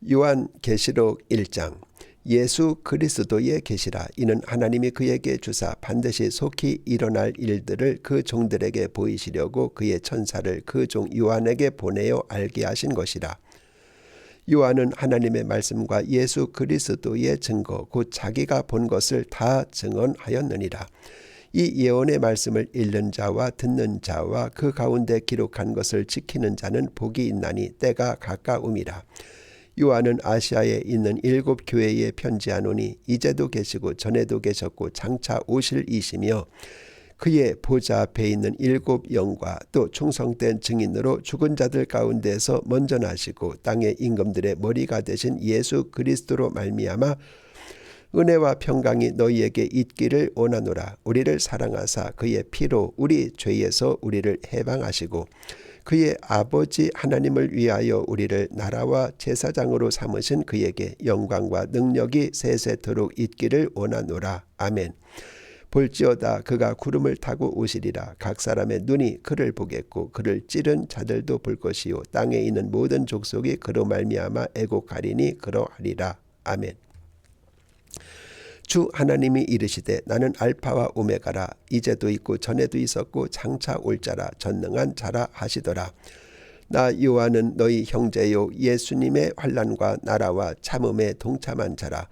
요한계시록 1장. 예수 그리스도의 계시라. 이는 하나님이 그에게 주사 반드시 속히 일어날 일들을 그 종들에게 보이시려고 그의 천사를 그 종 요한에게 보내어 알게 하신 것이라. 요한은 하나님의 말씀과 예수 그리스도의 증거 곧 자기가 본 것을 다 증언하였느니라. 이 예언의 말씀을 읽는 자와 듣는 자와 그 가운데 기록한 것을 지키는 자는 복이 있나니 때가 가까움이라. 요한은 아시아에 있는 7 교회에 편지하노니 이제도 계시고 전에도 계셨고 장차 오실 이시며 그의 보좌 앞에 있는 7 영과 또 충성된 증인으로 죽은 자들 가운데서 먼저 나시고 땅의 임금들의 머리가 되신 예수 그리스도로 말미암아 은혜와 평강이 너희에게 있기를 원하노라. 우리를 사랑하사 그의 피로 우리 죄에서 우리를 해방하시고 그의 아버지 하나님을 위하여 우리를 나라와 제사장으로 삼으신 그에게 영광과 능력이 세세토록 있기를 원하노라. 아멘. 볼지어다 그가 구름을 타고 오시리라. 각 사람의 눈이 그를 보겠고 그를 찌른 자들도 볼 것이요 땅에 있는 모든 족속이 그로 말미암아 애곡하리니 그러하리라. 아멘. 주 하나님이 이르시되 나는 알파와 오메가라. 이제도 있고 전에도 있었고 장차 올 자라. 전능한 자라 하시더라. 나 요한은 너희 형제요 예수님의 환난과 나라와 참음에 동참한 자라.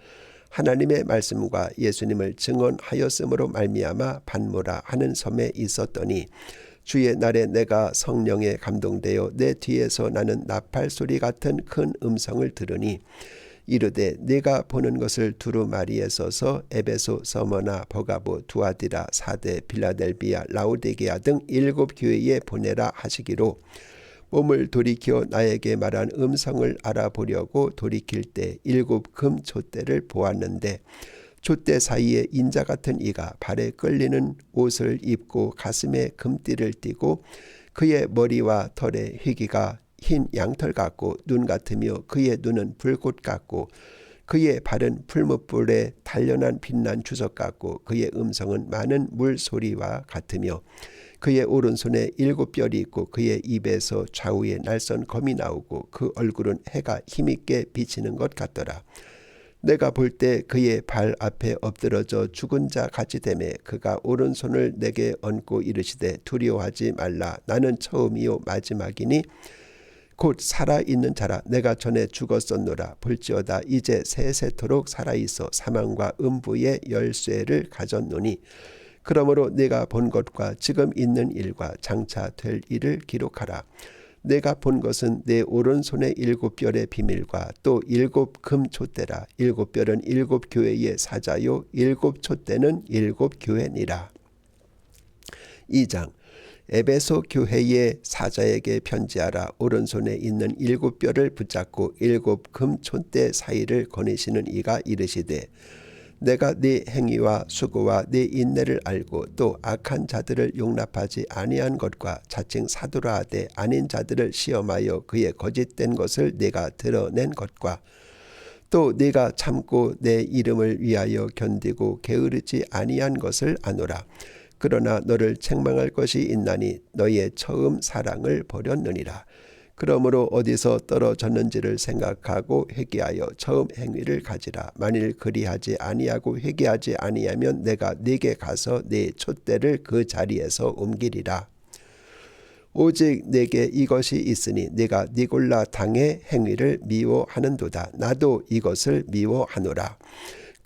하나님의 말씀과 예수님을 증언하였으므로 말미암아 반모라 하는 섬에 있었더니 주의 날에 내가 성령에 감동되어 내 뒤에서 나는 나팔 소리 같은 큰 음성을 들으니 이르되 네가 보는 것을 두루마리에 써서 에베소, 서머나, 버가보, 두아디라, 사데, 빌라델비아, 라오디게아 등 7 교회에 보내라 하시기로 몸을 돌이켜 나에게 말한 음성을 알아보려고 돌이킬 때 7 금 촛대를 보았는데 촛대 사이에 인자 같은 이가 발에 끌리는 옷을 입고 가슴에 금띠를 띠고 그의 머리와 털에 희기가 흰 양털 같고 눈 같으며 그의 눈은 불꽃 같고 그의 발은 풀무불에 단련한 빛난 주석 같고 그의 음성은 많은 물소리와 같으며 그의 오른손에 7 뼈리 있고 그의 입에서 좌우에 날선 검이 나오고 그 얼굴은 해가 힘있게 비치는 것 같더라. 내가 볼 때 그의 발 앞에 엎드러져 죽은 자 같이 되매 그가 오른손을 내게 얹고 이르시되 두려워하지 말라. 나는 처음이요 마지막이니 곧 살아있는 자라. 내가 전에 죽었었노라. 볼지어다 이제 세세토록 살아있어 사망과 음부의 열쇠를 가졌노니 그러므로 내가 본 것과 지금 있는 일과 장차 될 일을 기록하라. 내가 본 것은 내 오른손의 7 뼈의 비밀과 또 7 금 촛대라. 7 뼈는 7 교회의 사자요 7 촛대는 7 교회니라. 2장. 에베소 교회의 사자에게 편지하라. 오른손에 있는 7 뼈를 붙잡고 7 금 촛대 사이를 거니시는 이가 이르시되 내가 네 행위와 수고와 네 인내를 알고 또 악한 자들을 용납하지 아니한 것과 자칭 사도라 하되 아닌 자들을 시험하여 그의 거짓된 것을 네가 드러낸 것과 또 네가 참고 내 이름을 위하여 견디고 게으르지 아니한 것을 아노라. 그러나 너를 책망할 것이 있나니 너희의 처음 사랑을 버렸느니라. 그러므로 어디서 떨어졌는지를 생각하고 회개하여 처음 행위를 가지라. 만일 그리하지 아니하고 회개하지 아니하면 내가 네게 가서 네 촛대를 그 자리에서 옮기리라. 오직 내게 이것이 있으니 네가 니골라 당의 행위를 미워하는도다. 나도 이것을 미워하노라.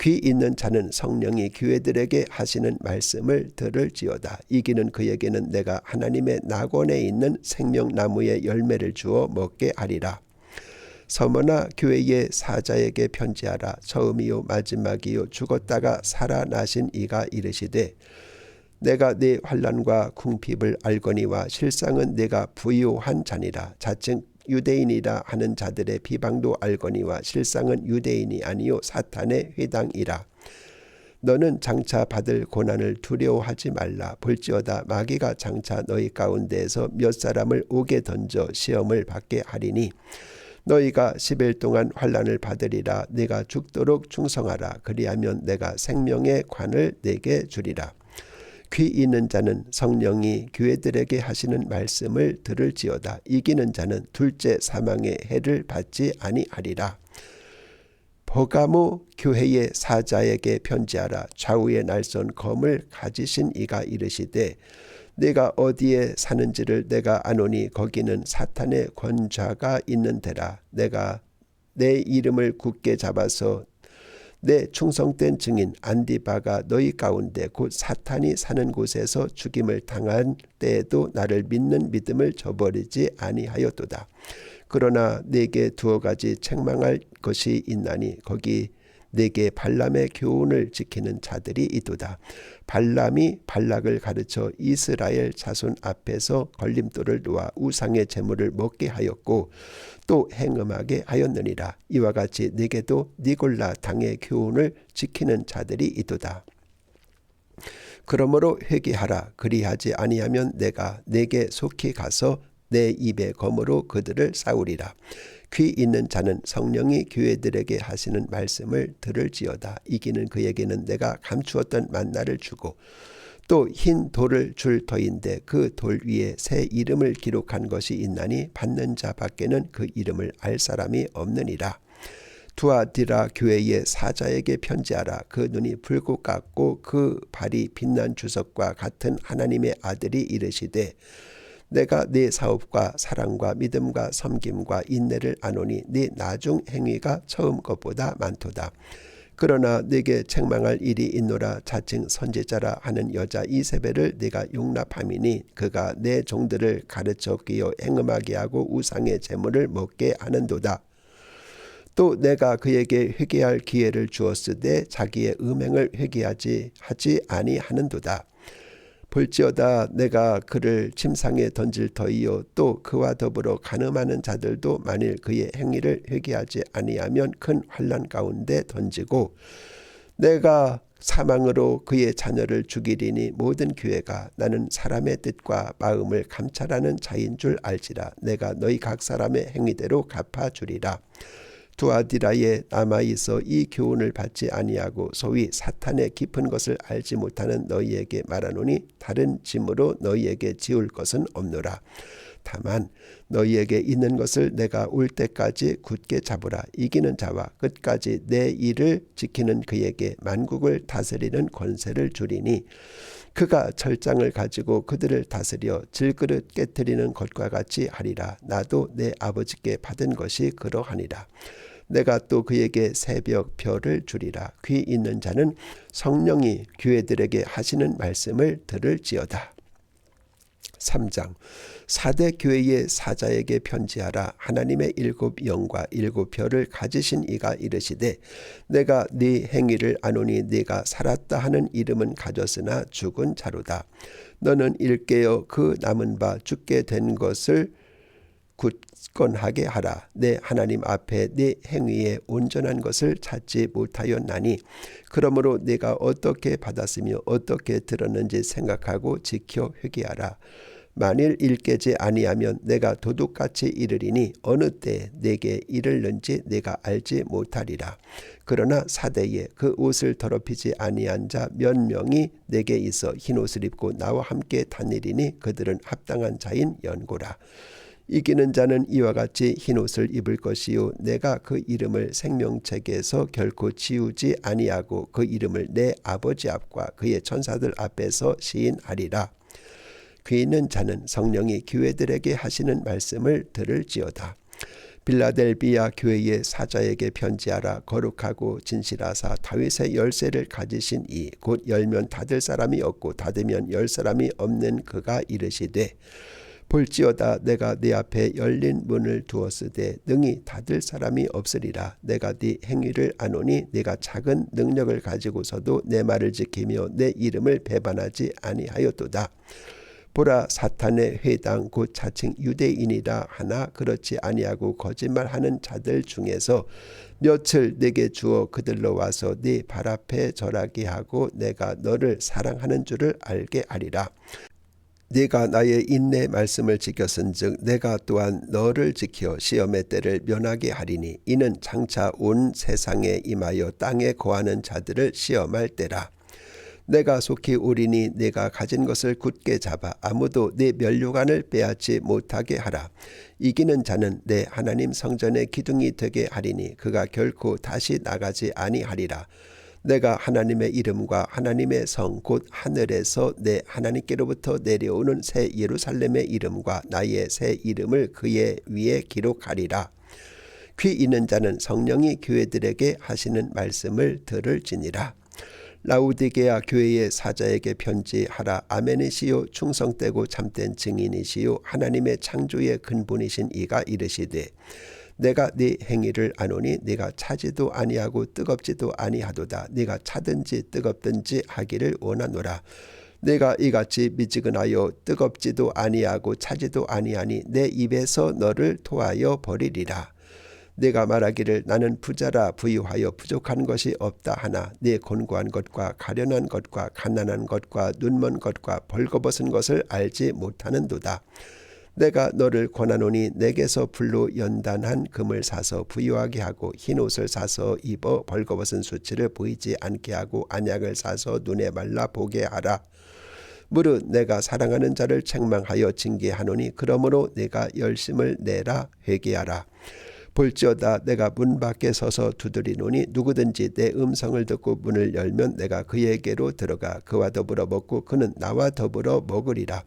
귀 있는 자는 성령이 교회들에게 하시는 말씀을 들을지어다. 이기는 그에게는 내가 하나님의 낙원에 있는 생명나무의 열매를 주어 먹게 하리라. 서머나 교회의 사자에게 편지하라. 처음이요 마지막이요 죽었다가 살아나신 이가 이르시되 내가 네 환난과 궁핍을 알거니와 실상은 네가 부유한 자니라. 자칭 유대인이라 하는 자들의 비방도 알거니와 실상은 유대인이 아니요 사탄의 회당이라. 너는 장차 받을 고난을 두려워하지 말라. 볼지어다 마귀가 장차 너희 가운데에서 몇 사람을 옥에 던져 시험을 받게 하리니 너희가 10일 동안 환난을 받으리라. 네가 죽도록 충성하라. 그리하면 내가 생명의 관을 네게 주리라. 귀 있는 자는 성령이 교회들에게 하시는 말씀을 들을지어다. 이기는 자는 둘째 사망의 해를 받지 아니하리라. 버가모 교회의 사자에게 편지하라. 좌우에 날선 검을 가지신 이가 이르시되 내가 어디에 사는지를 내가 아노니 거기는 사탄의 권좌가 있는 데라. 내가 내 이름을 굳게 잡아서 내 충성된 증인 안디바가 너희 가운데 곧 사탄이 사는 곳에서 죽임을 당한 때에도 나를 믿는 믿음을 저버리지 아니하였도다. 그러나 내게 두어 가지 책망할 것이 있나니 거기 내게 발람의 교훈을 지키는 자들이 있도다. 발람이 발락을 가르쳐 이스라엘 자손 앞에서 걸림돌을 놓아 우상의 제물을 먹게 하였고 또 행음하게 하였느니라. 이와 같이 내게도 니골라 당의 교훈을 지키는 자들이 있도다. 그러므로 회개하라. 그리하지 아니하면 내가 내게 속히 가서 내 입의 검으로 그들을 싸우리라. 귀 있는 자는 성령이 교회들에게 하시는 말씀을 들을지어다. 이기는 그에게는 내가 감추었던 만나를 주고 또 흰 돌을 줄 터인데 그 돌 위에 새 이름을 기록한 것이 있나니 받는 자 밖에는 그 이름을 알 사람이 없느니라. 두아디라 교회의 사자에게 편지하라. 그 눈이 불꽃 같고 그 발이 빛난 주석과 같은 하나님의 아들이 이르시되 내가 네 사업과 사랑과 믿음과 섬김과 인내를 아노니 네 나중 행위가 처음 것보다 많도다. 그러나 네게 책망할 일이 있노라. 자칭 선지자라 하는 여자 이세벨을 네가 용납함이니 그가 내 종들을 가르쳐 끼어 행음하게 하고 우상의 제물을 먹게 하는도다. 또 내가 그에게 회개할 기회를 주었으되 자기의 음행을 회개하지 아니하는도다. 볼지어다 내가 그를 침상에 던질 터이요 또 그와 더불어 간음하는 자들도 만일 그의 행위를 회개하지 아니하면 큰 환난 가운데 던지고 내가 사망으로 그의 자녀를 죽이리니 모든 교회가 나는 사람의 뜻과 마음을 감찰하는 자인 줄 알지라. 내가 너희 각 사람의 행위대로 갚아주리라. 두아디라에 남아있어 이 교훈을 받지 아니하고 소위 사탄의 깊은 것을 알지 못하는 너희에게 말하노니 다른 짐으로 너희에게 지울 것은 없노라. 다만 너희에게 있는 것을 내가 올 때까지 굳게 잡으라. 이기는 자와 끝까지 내 일을 지키는 그에게 만국을 다스리는 권세를 주리니 그가 철장을 가지고 그들을 다스려 질그릇 깨뜨리는 것과 같이 하리라. 나도 내 아버지께 받은 것이 그러하니라. 내가 또 그에게 새벽 별을 주리라. 귀 있는 자는 성령이 교회들에게 하시는 말씀을 들을지어다. 3장 사대 교회의 사자에게 편지하라. 하나님의 7 영과 7 별을 가지신 이가 이르시되 내가 네 행위를 아노니 네가 살았다 하는 이름은 가졌으나 죽은 자로다. 너는 일깨어 그 남은 바 죽게 된 것을 굳건하게 하라. 내 하나님 앞에 네 행위에 온전한 것을 찾지 못하였나니 그러므로 네가 어떻게 받았으며 어떻게 들었는지 생각하고 지켜 회개하라. 만일 일깨지 아니하면 내가 도둑같이 이르리니 어느 때 내게 이르는지 내가 알지 못하리라. 그러나 사대에 그 옷을 더럽히지 아니한 자 몇 명이 내게 있어 흰옷을 입고 나와 함께 다니리니 그들은 합당한 자인 연고라. 이기는 자는 이와 같이 흰옷을 입을 것이요 내가 그 이름을 생명책에서 결코 지우지 아니하고 그 이름을 내 아버지 앞과 그의 천사들 앞에서 시인하리라. 귀 있는 자는 성령이 교회들에게 하시는 말씀을 들을지어다. 빌라델비아 교회의 사자에게 편지하라. 거룩하고 진실하사 다윗의 열쇠를 가지신 이 곧 열면 닫을 사람이 없고 닫으면 열 사람이 없는 그가 이르시되 볼지어다 내가 네 앞에 열린 문을 두었으되 능히 닫을 사람이 없으리라. 내가 네 행위를 아노니 네가 작은 능력을 가지고서도 내 말을 지키며 내 이름을 배반하지 아니하였도다. 보라 사탄의 회당 곧 자칭 유대인이라 하나 그렇지 아니하고 거짓말하는 자들 중에서 몇을 내게 주어 그들로 와서 네 발 앞에 절하게 하고 내가 너를 사랑하는 줄을 알게 하리라. 네가 나의 인내 말씀을 지켰은즉 내가 또한 너를 지켜 시험의 때를 면하게 하리니 이는 장차 온 세상에 임하여 땅에 거하는 자들을 시험할 때라. 내가 속히 오리니 내가 가진 것을 굳게 잡아 아무도 내 면류관을 빼앗지 못하게 하라. 이기는 자는 내 하나님 성전의 기둥이 되게 하리니 그가 결코 다시 나가지 아니하리라. 내가 하나님의 이름과 하나님의 성 곧 하늘에서 내 하나님께로부터 내려오는 새 예루살렘의 이름과 나의 새 이름을 그의 위에 기록하리라. 귀 있는 자는 성령이 교회들에게 하시는 말씀을 들을지니라. 라우디게아 교회의 사자에게 편지하라. 아멘이시요 충성되고 참된 증인이시요 하나님의 창조의 근본이신 이가 이르시되 내가 네 행위를 아노니 네가 차지도 아니하고 뜨겁지도 아니하도다. 네가 차든지 뜨겁든지 하기를 원하노라. 내가 이같이 미지근하여 뜨겁지도 아니하고 차지도 아니하니 내 입에서 너를 토하여 버리리라. 내가 말하기를 나는 부자라 부유하여 부족한 것이 없다 하나 네 곤고한 것과 가련한 것과 가난한 것과 눈먼 것과 벌거벗은 것을 알지 못하는도다. 내가 너를 권하노니 내게서 불로 연단한 금을 사서 부유하게 하고 흰옷을 사서 입어 벌거벗은 수치를 보이지 않게 하고 안약을 사서 눈에 발라 보게 하라. 무릇 내가 사랑하는 자를 책망하여 징계하노니 그러므로 내가 열심을 내라 회개하라. 볼지어다 내가 문 밖에 서서 두드리노니 누구든지 내 음성을 듣고 문을 열면 내가 그에게로 들어가 그와 더불어 먹고 그는 나와 더불어 먹으리라.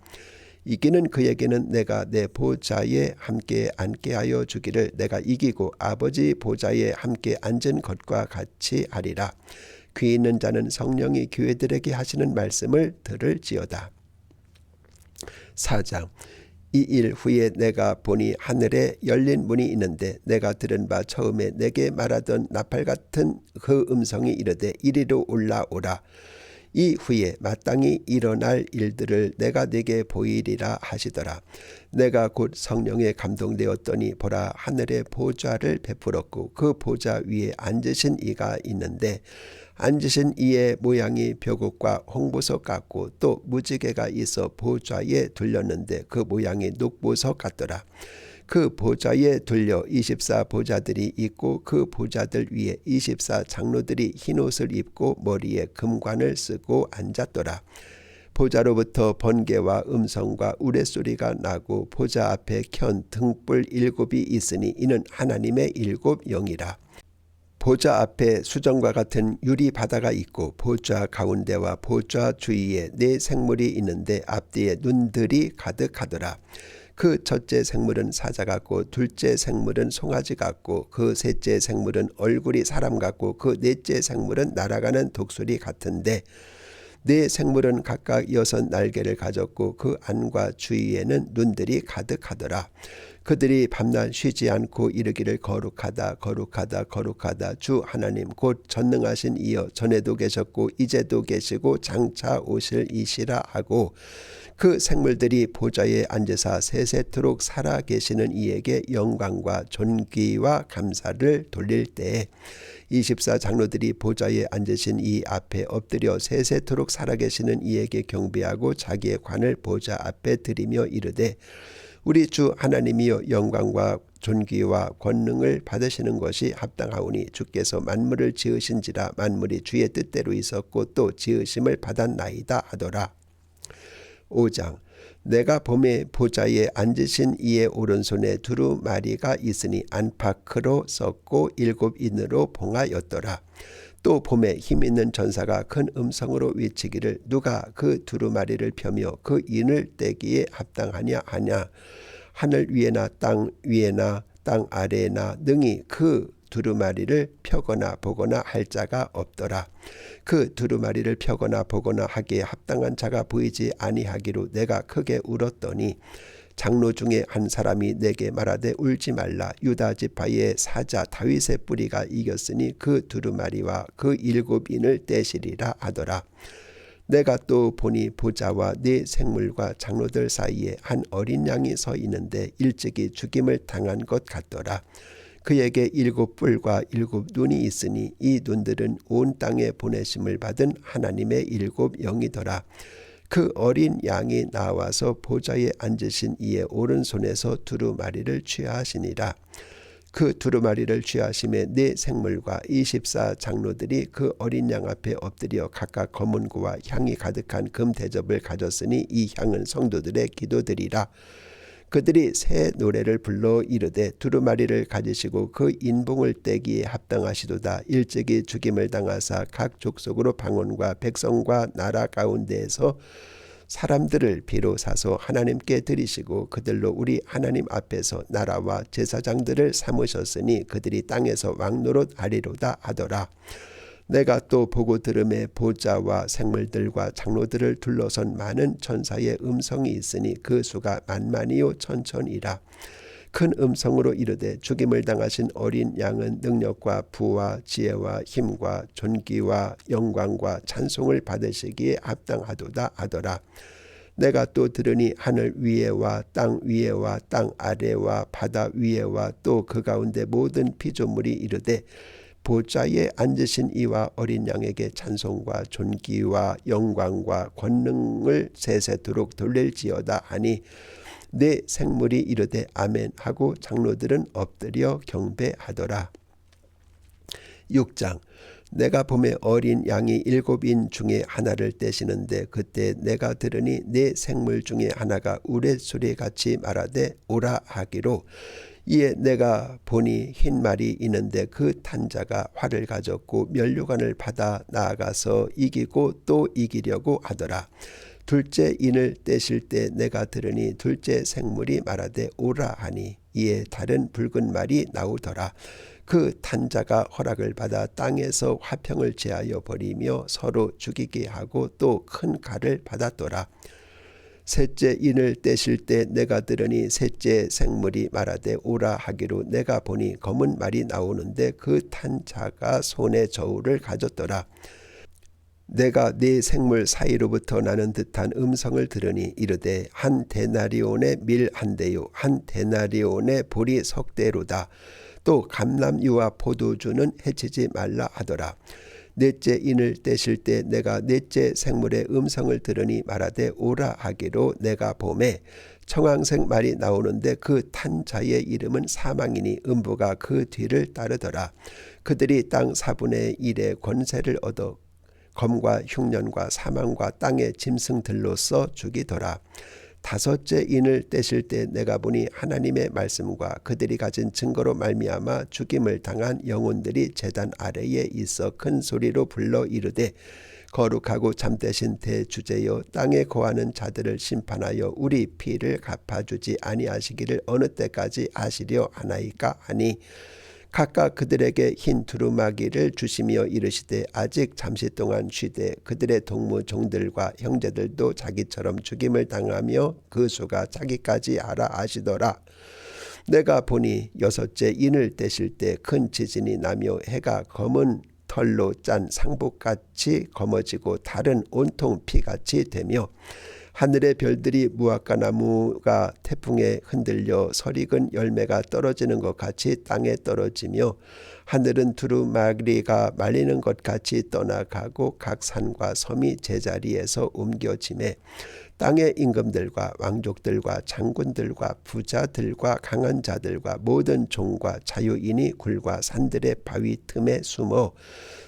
이기는 그에게는 내가 내 보좌에 함께 앉게 하여 주기를 내가 이기고 아버지 보좌에 함께 앉은 것과 같이 하리라. 귀 있는 자는 성령이 교회들에게 하시는 말씀을 들을지어다. 4장. 이 일 후에 내가 보니 하늘에 열린 문이 있는데 내가 들은 바 처음에 내게 말하던 나팔 같은 그 음성이 이르되 이리로 올라오라. 이 후에 마땅히 일어날 일들을 내가 네게 보이리라 하시더라. 내가 곧 성령에 감동되었더니 보라 하늘에 보좌를 베풀었고 그 보좌 위에 앉으신 이가 있는데 앉으신 이의 모양이 벼곡과 홍보석 같고 또 무지개가 있어 보좌에 둘렸는데 그 모양이 녹보석 같더라. 그 보좌에 둘려 24 보좌들이 있고 그 보좌들 위에 24 장로들이 흰옷을 입고 머리에 금관을 쓰고 앉았더라. 보좌로부터 번개와 음성과 우레소리가 나고 보좌 앞에 켠 등불 7이 있으니 이는 하나님의 7 영이라. 보좌 앞에 수정과 같은 유리 바다가 있고 보좌 가운데와 보좌 주위에 4 생물이 있는데 앞뒤에 눈들이 가득하더라. 그 첫째 생물은 사자 같고 둘째 생물은 송아지 같고 그 셋째 생물은 얼굴이 사람 같고 그 넷째 생물은 날아가는 독수리 같은데 4 생물은 각각 6 날개를 가졌고 그 안과 주위에는 눈들이 가득하더라. 그들이 밤낮 쉬지 않고 이르기를 거룩하다 거룩하다 거룩하다 주 하나님 곧 전능하신 이여 전에도 계셨고 이제도 계시고 장차 오실 이시라 하고 그 생물들이 보좌에 앉으사 세세토록 살아 계시는 이에게 영광과 존귀와 감사를 돌릴 때에 24 장로들이 보좌에 앉으신 이 앞에 엎드려 세세토록 살아계시는 이에게 경배하고 자기의 관을 보좌 앞에 드리며 이르되 우리 주 하나님이여 영광과 존귀와 권능을 받으시는 것이 합당하오니 주께서 만물을 지으신지라 만물이 주의 뜻대로 있었고 또 지으심을 받았나이다 하더라. 5장. 내가 봄에 보좌에 앉으신 이의 오른손에 두루마리가 있으니 안팎으로 썼고 7인으로 봉하였더라. 또 봄에 힘있는 전사가 큰 음성으로 외치기를 누가 그 두루마리를 펴며 그 인을 떼기에 합당하냐 하냐. 하늘 위에나 땅 위에나 땅 아래에나 능히 그 두루마리를 펴거나 보거나 할 자가 없더라. 그 두루마리를 펴거나 보거나 하기에 합당한 자가 보이지 아니하기로 내가 크게 울었더니 장로 중에 한 사람이 내게 말하되 울지 말라. 유다 지파의 사자 다윗의 뿌리가 이겼으니 그 두루마리와 그 7인을 떼시리라 하더라. 내가 또 보니 보좌와 4 생물과 장로들 사이에 한 어린 양이 서 있는데 일찍이 죽임을 당한 것 같더라. 그에게 7 뿔과 7 눈이 있으니 이 눈들은 온 땅에 보내심을 받은 하나님의 7 영이더라. 그 어린 양이 나와서 보좌에 앉으신 이의 오른손에서 두루마리를 취하시니라. 그 두루마리를 취하심에 네 생물과 24 장로들이 그 어린 양 앞에 엎드려 각각 검은고와 향이 가득한 금 대접을 가졌으니 이 향은 성도들의 기도들이라. 그들이 새 노래를 불러 이르되 두루마리를 가지시고 그 인봉을 떼기에 합당하시도다. 일찍이 죽임을 당하사 각 족속으로 방언과 백성과 나라 가운데에서 사람들을 비로사서 하나님께 드리시고 그들로 우리 하나님 앞에서 나라와 제사장들을 삼으셨으니 그들이 땅에서 왕노릇 하리로다 하더라. 내가 또 보고 들음에 보좌와 생물들과 장로들을 둘러선 많은 천사의 음성이 있으니 그 수가 만만이요 천천이라. 큰 음성으로 이르되 죽임을 당하신 어린 양은 능력과 부와 지혜와 힘과 존귀와 영광과 찬송을 받으시기에 합당하도다 하더라. 내가 또 들으니 하늘 위에와 땅 위에와 땅 아래와 바다 위에와 또 그 가운데 모든 피조물이 이르되 보좌에 앉으신 이와 어린 양에게 찬송과 존귀와 영광과 권능을 세세토록 돌릴지어다 하니 네 생물이 이르되 아멘 하고 장로들은 엎드려 경배하더라. 6장. 내가 보매 어린 양이 7인 중에 하나를 떼시는데 그때 내가 들으니 네 생물 중에 하나가 우레소리같이 말하되 오라 하기로. 이에 내가 보니 흰 말이 있는데 그 탄자가 활을 가졌고 면류관을 받아 나아가서 이기고 또 이기려고 하더라. 둘째 인을 떼실 때 내가 들으니 둘째 생물이 말하되 오라 하니 이에 다른 붉은 말이 나오더라. 그 탄자가 허락을 받아 땅에서 화평을 제하여 버리며 서로 죽이게 하고 또 큰 칼을 받았더라. 셋째 인을 떼실 때 내가 들으니 셋째 생물이 말하되 오라 하기로 내가 보니 검은 말이 나오는데 그 탄자가 손에 저울을 가졌더라. 내가 네 생물 사이로부터 나는 듯한 음성을 들으니 이르되 한 데나리온의 밀 한 대요 한 데나리온의 보리 석 대로다. 또 감람유와 포도주는 해치지 말라 하더라. 넷째 인을 떼실 때 내가 넷째 생물의 음성을 들으니 말하되 오라 하기로 내가 보매 청황색 말이 나오는데 그 탄자의 이름은 사망이니 음부가 그 뒤를 따르더라. 그들이 땅 4분의 1의 권세를 얻어 검과 흉년과 사망과 땅의 짐승들로서 죽이더라. 다섯째 인을 떼실 때 내가 보니 하나님의 말씀과 그들이 가진 증거로 말미암아 죽임을 당한 영혼들이 제단 아래에 있어 큰 소리로 불러 이르되 거룩하고 참되신 대주제여 땅에 거하는 자들을 심판하여 우리 피를 갚아주지 아니하시기를 어느 때까지 하시려 하나이까 하니 각각 그들에게 흰 두루마기를 주시며 이르시되 아직 잠시 동안 쉬되 그들의 동무 종들과 형제들도 자기처럼 죽임을 당하며 그 수가 자기까지 하라 하시더라. 내가 보니 여섯째 인을 떼실 때 큰 지진이 나며 해가 검은 털로 짠 상복같이 검어지고 달은 온통 피같이 되며 하늘의 별들이 무화과 나무가 태풍에 흔들려 설익은 열매가 떨어지는 것 같이 땅에 떨어지며 하늘은 두루마리가 말리는 것 같이 떠나가고 각 산과 섬이 제자리에서 옮겨지매 땅의 임금들과 왕족들과 장군들과 부자들과 강한 자들과 모든 종과 자유인이 굴과 산들의 바위 틈에 숨어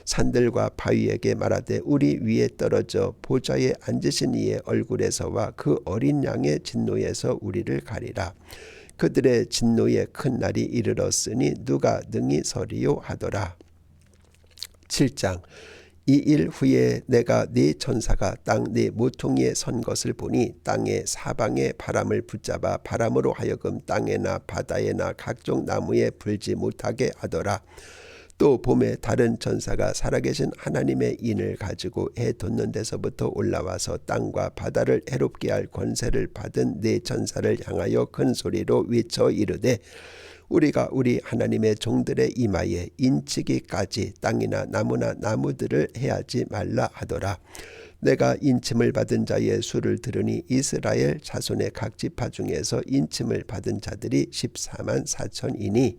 산들과 바위에게 말하되 우리 위에 떨어져 보좌에 앉으신 이의 얼굴에서와 그 어린 양의 진노에서 우리를 가리라. 그들의 진노의 큰 날이 이르렀으니 누가 능히 서리요 하더라. 7장. 이 일 후에 내가 네 천사가 땅 네 모퉁이에 선 것을 보니 땅의 사방에 바람을 붙잡아 바람으로 하여금 땅에나 바다에나 각종 나무에 불지 못하게 하더라. 또 봄에 다른 천사가 살아계신 하나님의 인을 가지고 해 돋는 데서부터 올라와서 땅과 바다를 해롭게 할 권세를 받은 네 천사를 향하여 큰 소리로 외쳐 이르되 우리가 우리 하나님의 종들의 이마에 인치기까지 땅이나 나무나 나무들을 해하지 말라 하더라. 내가 인침을 받은 자의 수를 들으니 이스라엘 자손의 각 지파 중에서 인침을 받은 자들이 14만 4천이니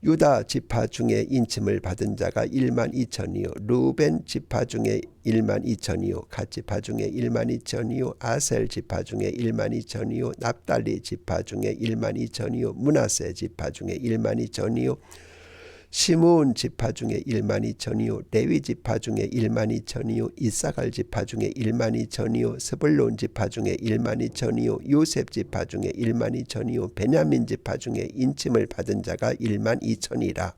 유다 지파 중에 인침을 받은 자가 1만 2천이요 루벤 지파 중에 1만 2천이요 갓 지파 중에 1만 2천이요 아셀 지파 중에 1만 2천이요 납달리 지파 중에 1만 2천이요 므낫세 지파 중에 1만 2천이요 시므온 지파 중에 1만 2천이요 레위 지파 중에 1만 2천이요 이사갈 지파 중에 1만 2천이요 스불론 지파 중에 1만 2천이요 요셉 지파 중에 1만 2천이요 베냐민 지파 중에 인침을 받은 자가 1만 2천이라.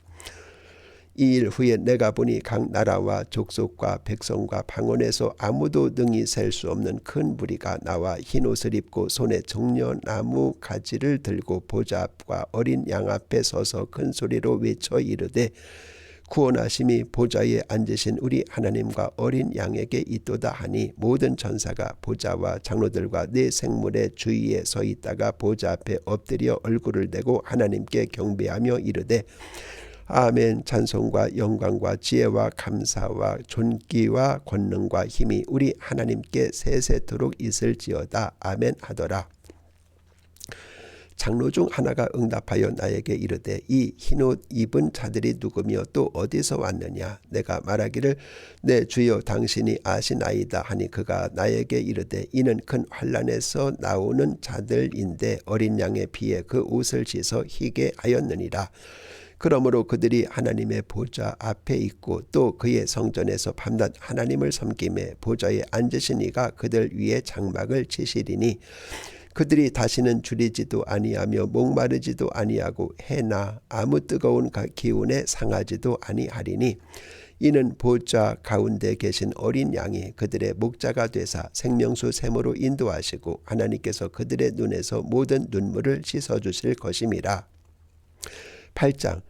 이 일 후에 내가 보니 각 나라와 족속과 백성과 방언에서 아무도 능히 셀 수 없는 큰 무리가 나와 흰옷을 입고 손에 종려나무 가지를 들고 보좌 앞과 어린 양 앞에 서서 큰 소리로 외쳐 이르되 구원하심이 보좌에 앉으신 우리 하나님과 어린 양에게 있도다 하니 모든 천사가 보좌와 장로들과 네 생물의 주위에 서 있다가 보좌 앞에 엎드려 얼굴을 대고 하나님께 경배하며 이르되 아멘. 찬송과 영광과 지혜와 감사와 존귀와 권능과 힘이 우리 하나님께 세세토록 있을지어다. 아멘 하더라. 장로 중 하나가 응답하여 나에게 이르되 이 흰옷 입은 자들이 누구며 또 어디서 왔느냐. 내가 말하기를 내 주여 당신이 아시나이다 하니 그가 나에게 이르되 이는 큰 환난에서 나오는 자들인데 어린 양의 피에 그 옷을 씻어 희게 하였느니라. 그러므로 그들이 하나님의 보좌 앞에 있고 또 그의 성전에서 밤낮 하나님을 섬김에 보좌에 앉으신 이가 그들 위에 장막을 치시리니 그들이 다시는 줄이지도 아니하며 목마르지도 아니하고 해나 아무 뜨거운 기운에 상하지도 아니하리니 이는 보좌 가운데 계신 어린 양이 그들의 목자가 되사 생명수 샘으로 인도하시고 하나님께서 그들의 눈에서 모든 눈물을 씻어주실 것임이라. 8장.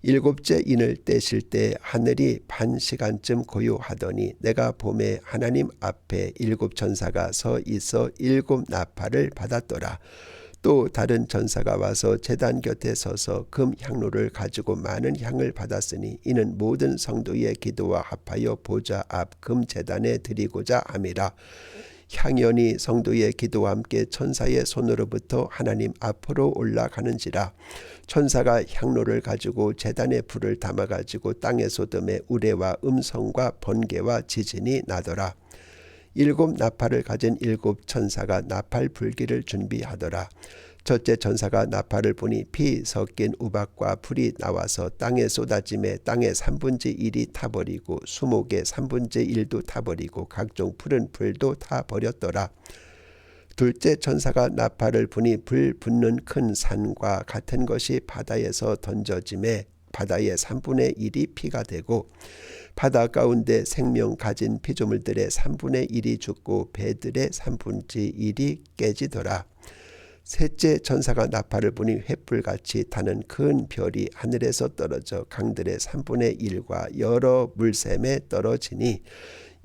일곱째 인을 떼실 때 하늘이 반 시간쯤 고요하더니 내가 봄에 하나님 앞에 7 천사가 서 있어 7 나팔을 받았더라. 또 다른 천사가 와서 제단 곁에 서서 금 향로를 가지고 많은 향을 받았으니 이는 모든 성도의 기도와 합하여 보좌 앞 금 제단에 드리고자 함이라. 향연이 성도의 기도와 함께 천사의 손으로부터 하나님 앞으로 올라가는지라. 천사가 향로를 가지고 제단에 불을 담아가지고 땅에 쏟음에 우레와 음성과 번개와 지진이 나더라. 7 나팔을 가진 7 천사가 나팔 불기를 준비하더라. 첫째 천사가 나팔을 부니 피 섞인 우박과 불이 나와서 땅에 쏟아짐에 땅의 3분의 1이 타버리고 수목의 3분의 1도 타버리고 각종 푸른 풀도 타버렸더라. 둘째 천사가 나팔을 부니 불 붙는 큰 산과 같은 것이 바다에서 던져짐에 바다의 3분의 1이 피가 되고 바다 가운데 생명 가진 피조물들의 3분의 1이 죽고 배들의 3분의 1이 깨지더라. 셋째 천사가 나팔을 부니 횃불같이 타는 큰 별이 하늘에서 떨어져 강들의 3분의 1과 여러 물샘에 떨어지니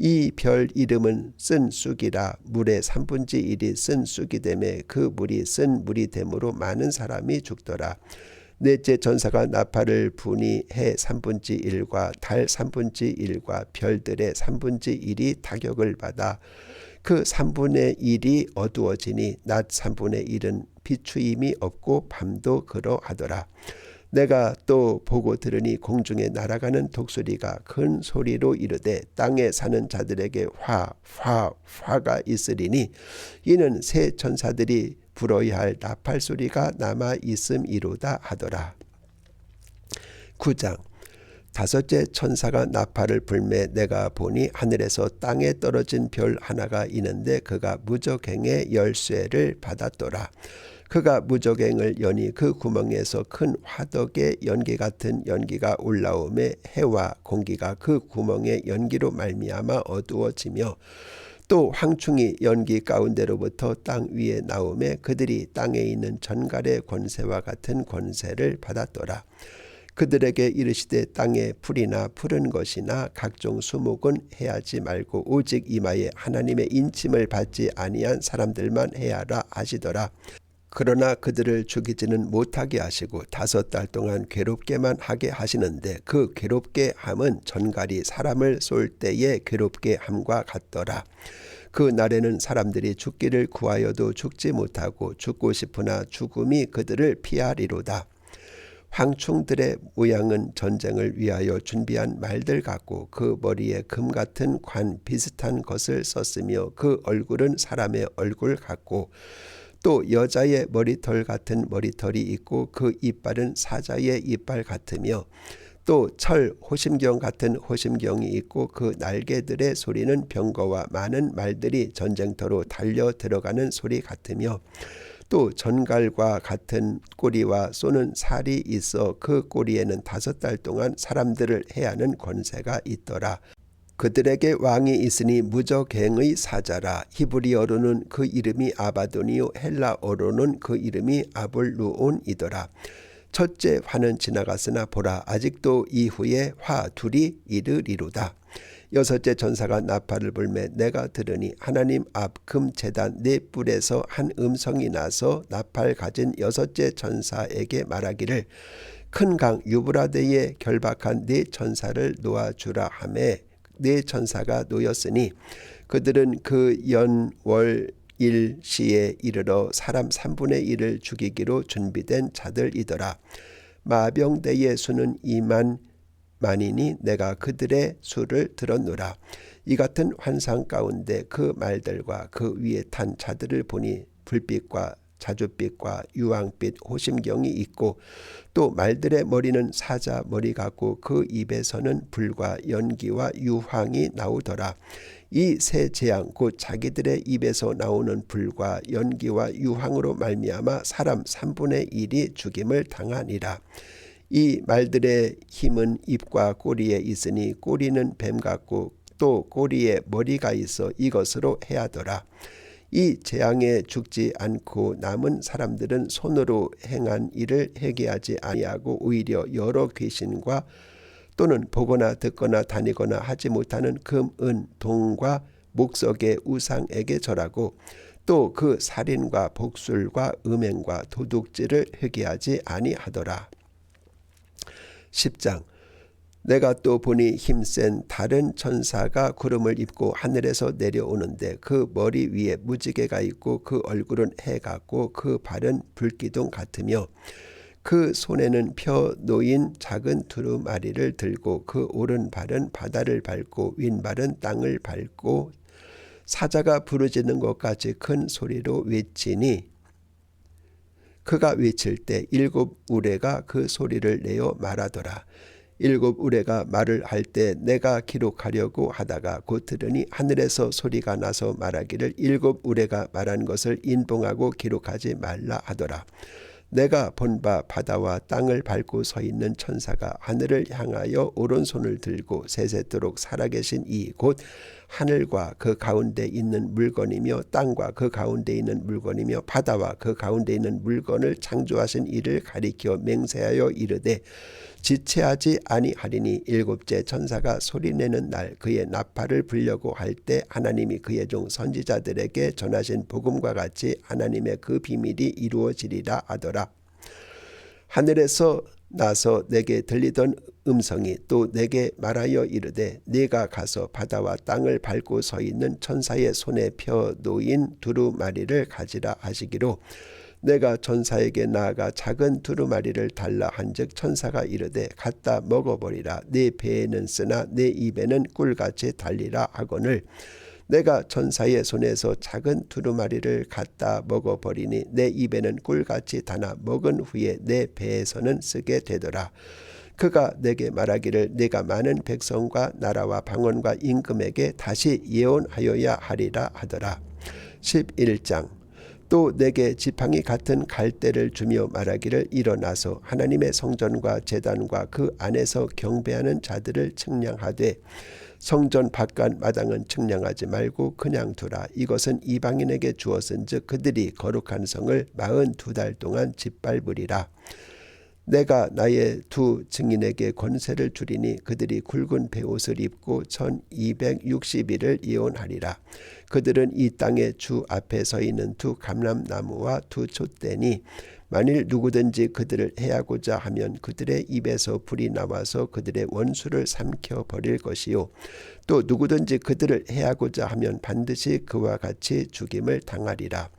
이 별 이름은 쓴 쑥이라. 물의 3분의 1이 쓴 쑥이 되매 그 물이 쓴 물이 되므로 많은 사람이 죽더라. 넷째 천사가 나팔을 부니 해 3분의 1과 달 3분의 1과 별들의 3분의 1이 타격을 받아 그 3분의 1이 어두워지니 낮 3분의 1은 비추임이 없고 밤도 그러하더라. 내가 또 보고 들으니 공중에 날아가는 독수리가 큰 소리로 이르되 땅에 사는 자들에게 화가 있으리니 이는 새 천사들이 불어야 할 나팔 소리가 남아 있음이로다 하더라. 9장. 다섯째 천사가 나팔을 불매 내가 보니 하늘에서 땅에 떨어진 별 하나가 있는데 그가 무저갱의 열쇠를 받았더라. 그가 무저갱을 여니 그 구멍에서 큰 화덕의 연기 같은 연기가 올라오매 해와 공기가 그 구멍의 연기로 말미암아 어두워지며 또 황충이 연기 가운데로부터 땅 위에 나오매 그들이 땅에 있는 전갈의 권세와 같은 권세를 받았더라. 그들에게 이르시되 땅에 풀이나 푸른 것이나 각종 수목은 해하지 말고 오직 이마에 하나님의 인침을 받지 아니한 사람들만 해하라 하시더라. 그러나 그들을 죽이지는 못하게 하시고 5달 동안 괴롭게만 하게 하시는데 그 괴롭게 함은 전갈이 사람을 쏠 때의 괴롭게 함과 같더라. 그 날에는 사람들이 죽기를 구하여도 죽지 못하고 죽고 싶으나 죽음이 그들을 피하리로다. 황충들의 모양은 전쟁을 위하여 준비한 말들 같고 그 머리에 금 같은 관 비슷한 것을 썼으며 그 얼굴은 사람의 얼굴 같고 또 여자의 머리털 같은 머리털이 있고 그 이빨은 사자의 이빨 같으며 또 철 호심경 같은 호심경이 있고 그 날개들의 소리는 병거와 많은 말들이 전쟁터로 달려 들어가는 소리 같으며 또 전갈과 같은 꼬리와 쏘는 살이 있어 그 꼬리에는 5달 동안 사람들을 해하는 권세가 있더라. 그들에게 왕이 있으니 무저갱의 사자라. 히브리어로는 그 이름이 아바돈이요 헬라어로는 그 이름이 아볼루온이더라. 첫째 화는 지나갔으나 보라 아직도 이후에 화 둘이 이르리로다. 여섯째 전사가 나팔을 불매 내가 들으니 하나님 앞 금 제단 네 뿔에서 한 음성이 나서 나팔 가진 여섯째 전사에게 말하기를 큰 강 유브라데에 결박한 네 전사를 놓아주라 하매 네 전사가 놓였으니 그들은 그 연월 일시에 이르러 사람 3분의 1을 죽이기로 준비된 자들이더라. 마병대의 수는 2만이니 내가 그들의 수를 들었노라. 이 같은 환상 가운데 그 말들과 그 위에 탄 자들을 보니 불빛과 자줏빛과 유황빛 호심경이 있고 또 말들의 머리는 사자 머리 같고 그 입에서는 불과 연기와 유황이 나오더라. 이 세 재앙 곧 자기들의 입에서 나오는 불과 연기와 유황으로 말미암아 사람 3분의 1이 죽임을 당하니라. 이 말들의 힘은 입과 꼬리에 있으니 꼬리는 뱀 같고 또 꼬리에 머리가 있어 이것으로 해하더라. 이 재앙에 죽지 않고 남은 사람들은 손으로 행한 일을 회개하지 아니하고 오히려 여러 귀신과 또는 보거나 듣거나 다니거나 하지 못하는 금, 은, 동과 목석의 우상에게 절하고 또 그 살인과 복술과 음행과 도둑질을 회개하지 아니하더라. 10장 내가 또 보니 힘센 다른 천사가 구름을 입고 하늘에서 내려오는데 그 머리 위에 무지개가 있고 그 얼굴은 해 같고 그 발은 불기둥 같으며 그 손에는 펴 놓인 작은 두루마리를 들고 그 오른발은 바다를 밟고 왼발은 땅을 밟고 사자가 부르짖는 것 같이 큰 소리로 외치니 그가 외칠 때 7 우레가 그 소리를 내어 말하더라. 7 우레가 말을 할 때 내가 기록하려고 하다가 곧 들으니 하늘에서 소리가 나서 말하기를 7 우레가 말한 것을 인봉하고 기록하지 말라 하더라. 내가 본 바 바다와 땅을 밟고 서 있는 천사가 하늘을 향하여 오른손을 들고 세세토록 살아계신 이 곧 하늘과 그 가운데 있는 물건이며 땅과 그 가운데 있는 물건이며 바다와 그 가운데 있는 물건을 창조하신 이를 가리켜 맹세하여 이르되 지체하지 아니하리니 7째 천사가 소리내는 날 그의 나팔을 불려고 할 때 하나님이 그의 종 선지자들에게 전하신 복음과 같이 하나님의 그 비밀이 이루어지리라 하더라. 하늘에서 나서 내게 들리던 음성이 또 내게 말하여 이르되 네가 가서 바다와 땅을 밟고 서 있는 천사의 손에 펴 놓인 두루마리를 가지라 하시기로 내가 천사에게 나아가 작은 두루마리를 달라 한즉 천사가 이르되 갖다 먹어버리라. 네 배에는 쓰나 내 입에는 꿀같이 달리라 하거늘 내가 천사의 손에서 작은 두루마리를 갖다 먹어버리니 내 입에는 꿀같이 다나 먹은 후에 내 배에서는 쓰게 되더라. 그가 내게 말하기를 네가 많은 백성과 나라와 방언과 임금에게 다시 예언하여야 하리라 하더라. 11장 또 내게 지팡이 같은 갈대를 주며 말하기를 일어나서 하나님의 성전과 제단과 그 안에서 경배하는 자들을 측량하되 성전 바깥 마당은 측량하지 말고 그냥 두라. 이것은 이방인에게 주었은즉 그들이 거룩한 성을 42달 동안 짓밟으리라. 내가 나의 두 증인에게 권세를 주리니 그들이 굵은 베옷을 입고 1260일을 예언하리라. 그들은 이 땅의 주 앞에 서 있는 두 감람나무와 두 촛대니 만일 누구든지 그들을 해하고자 하면 그들의 입에서 불이 나와서 그들의 원수를 삼켜버릴 것이요 또 누구든지 그들을 해하고자 하면 반드시 그와 같이 죽임을 당하리라.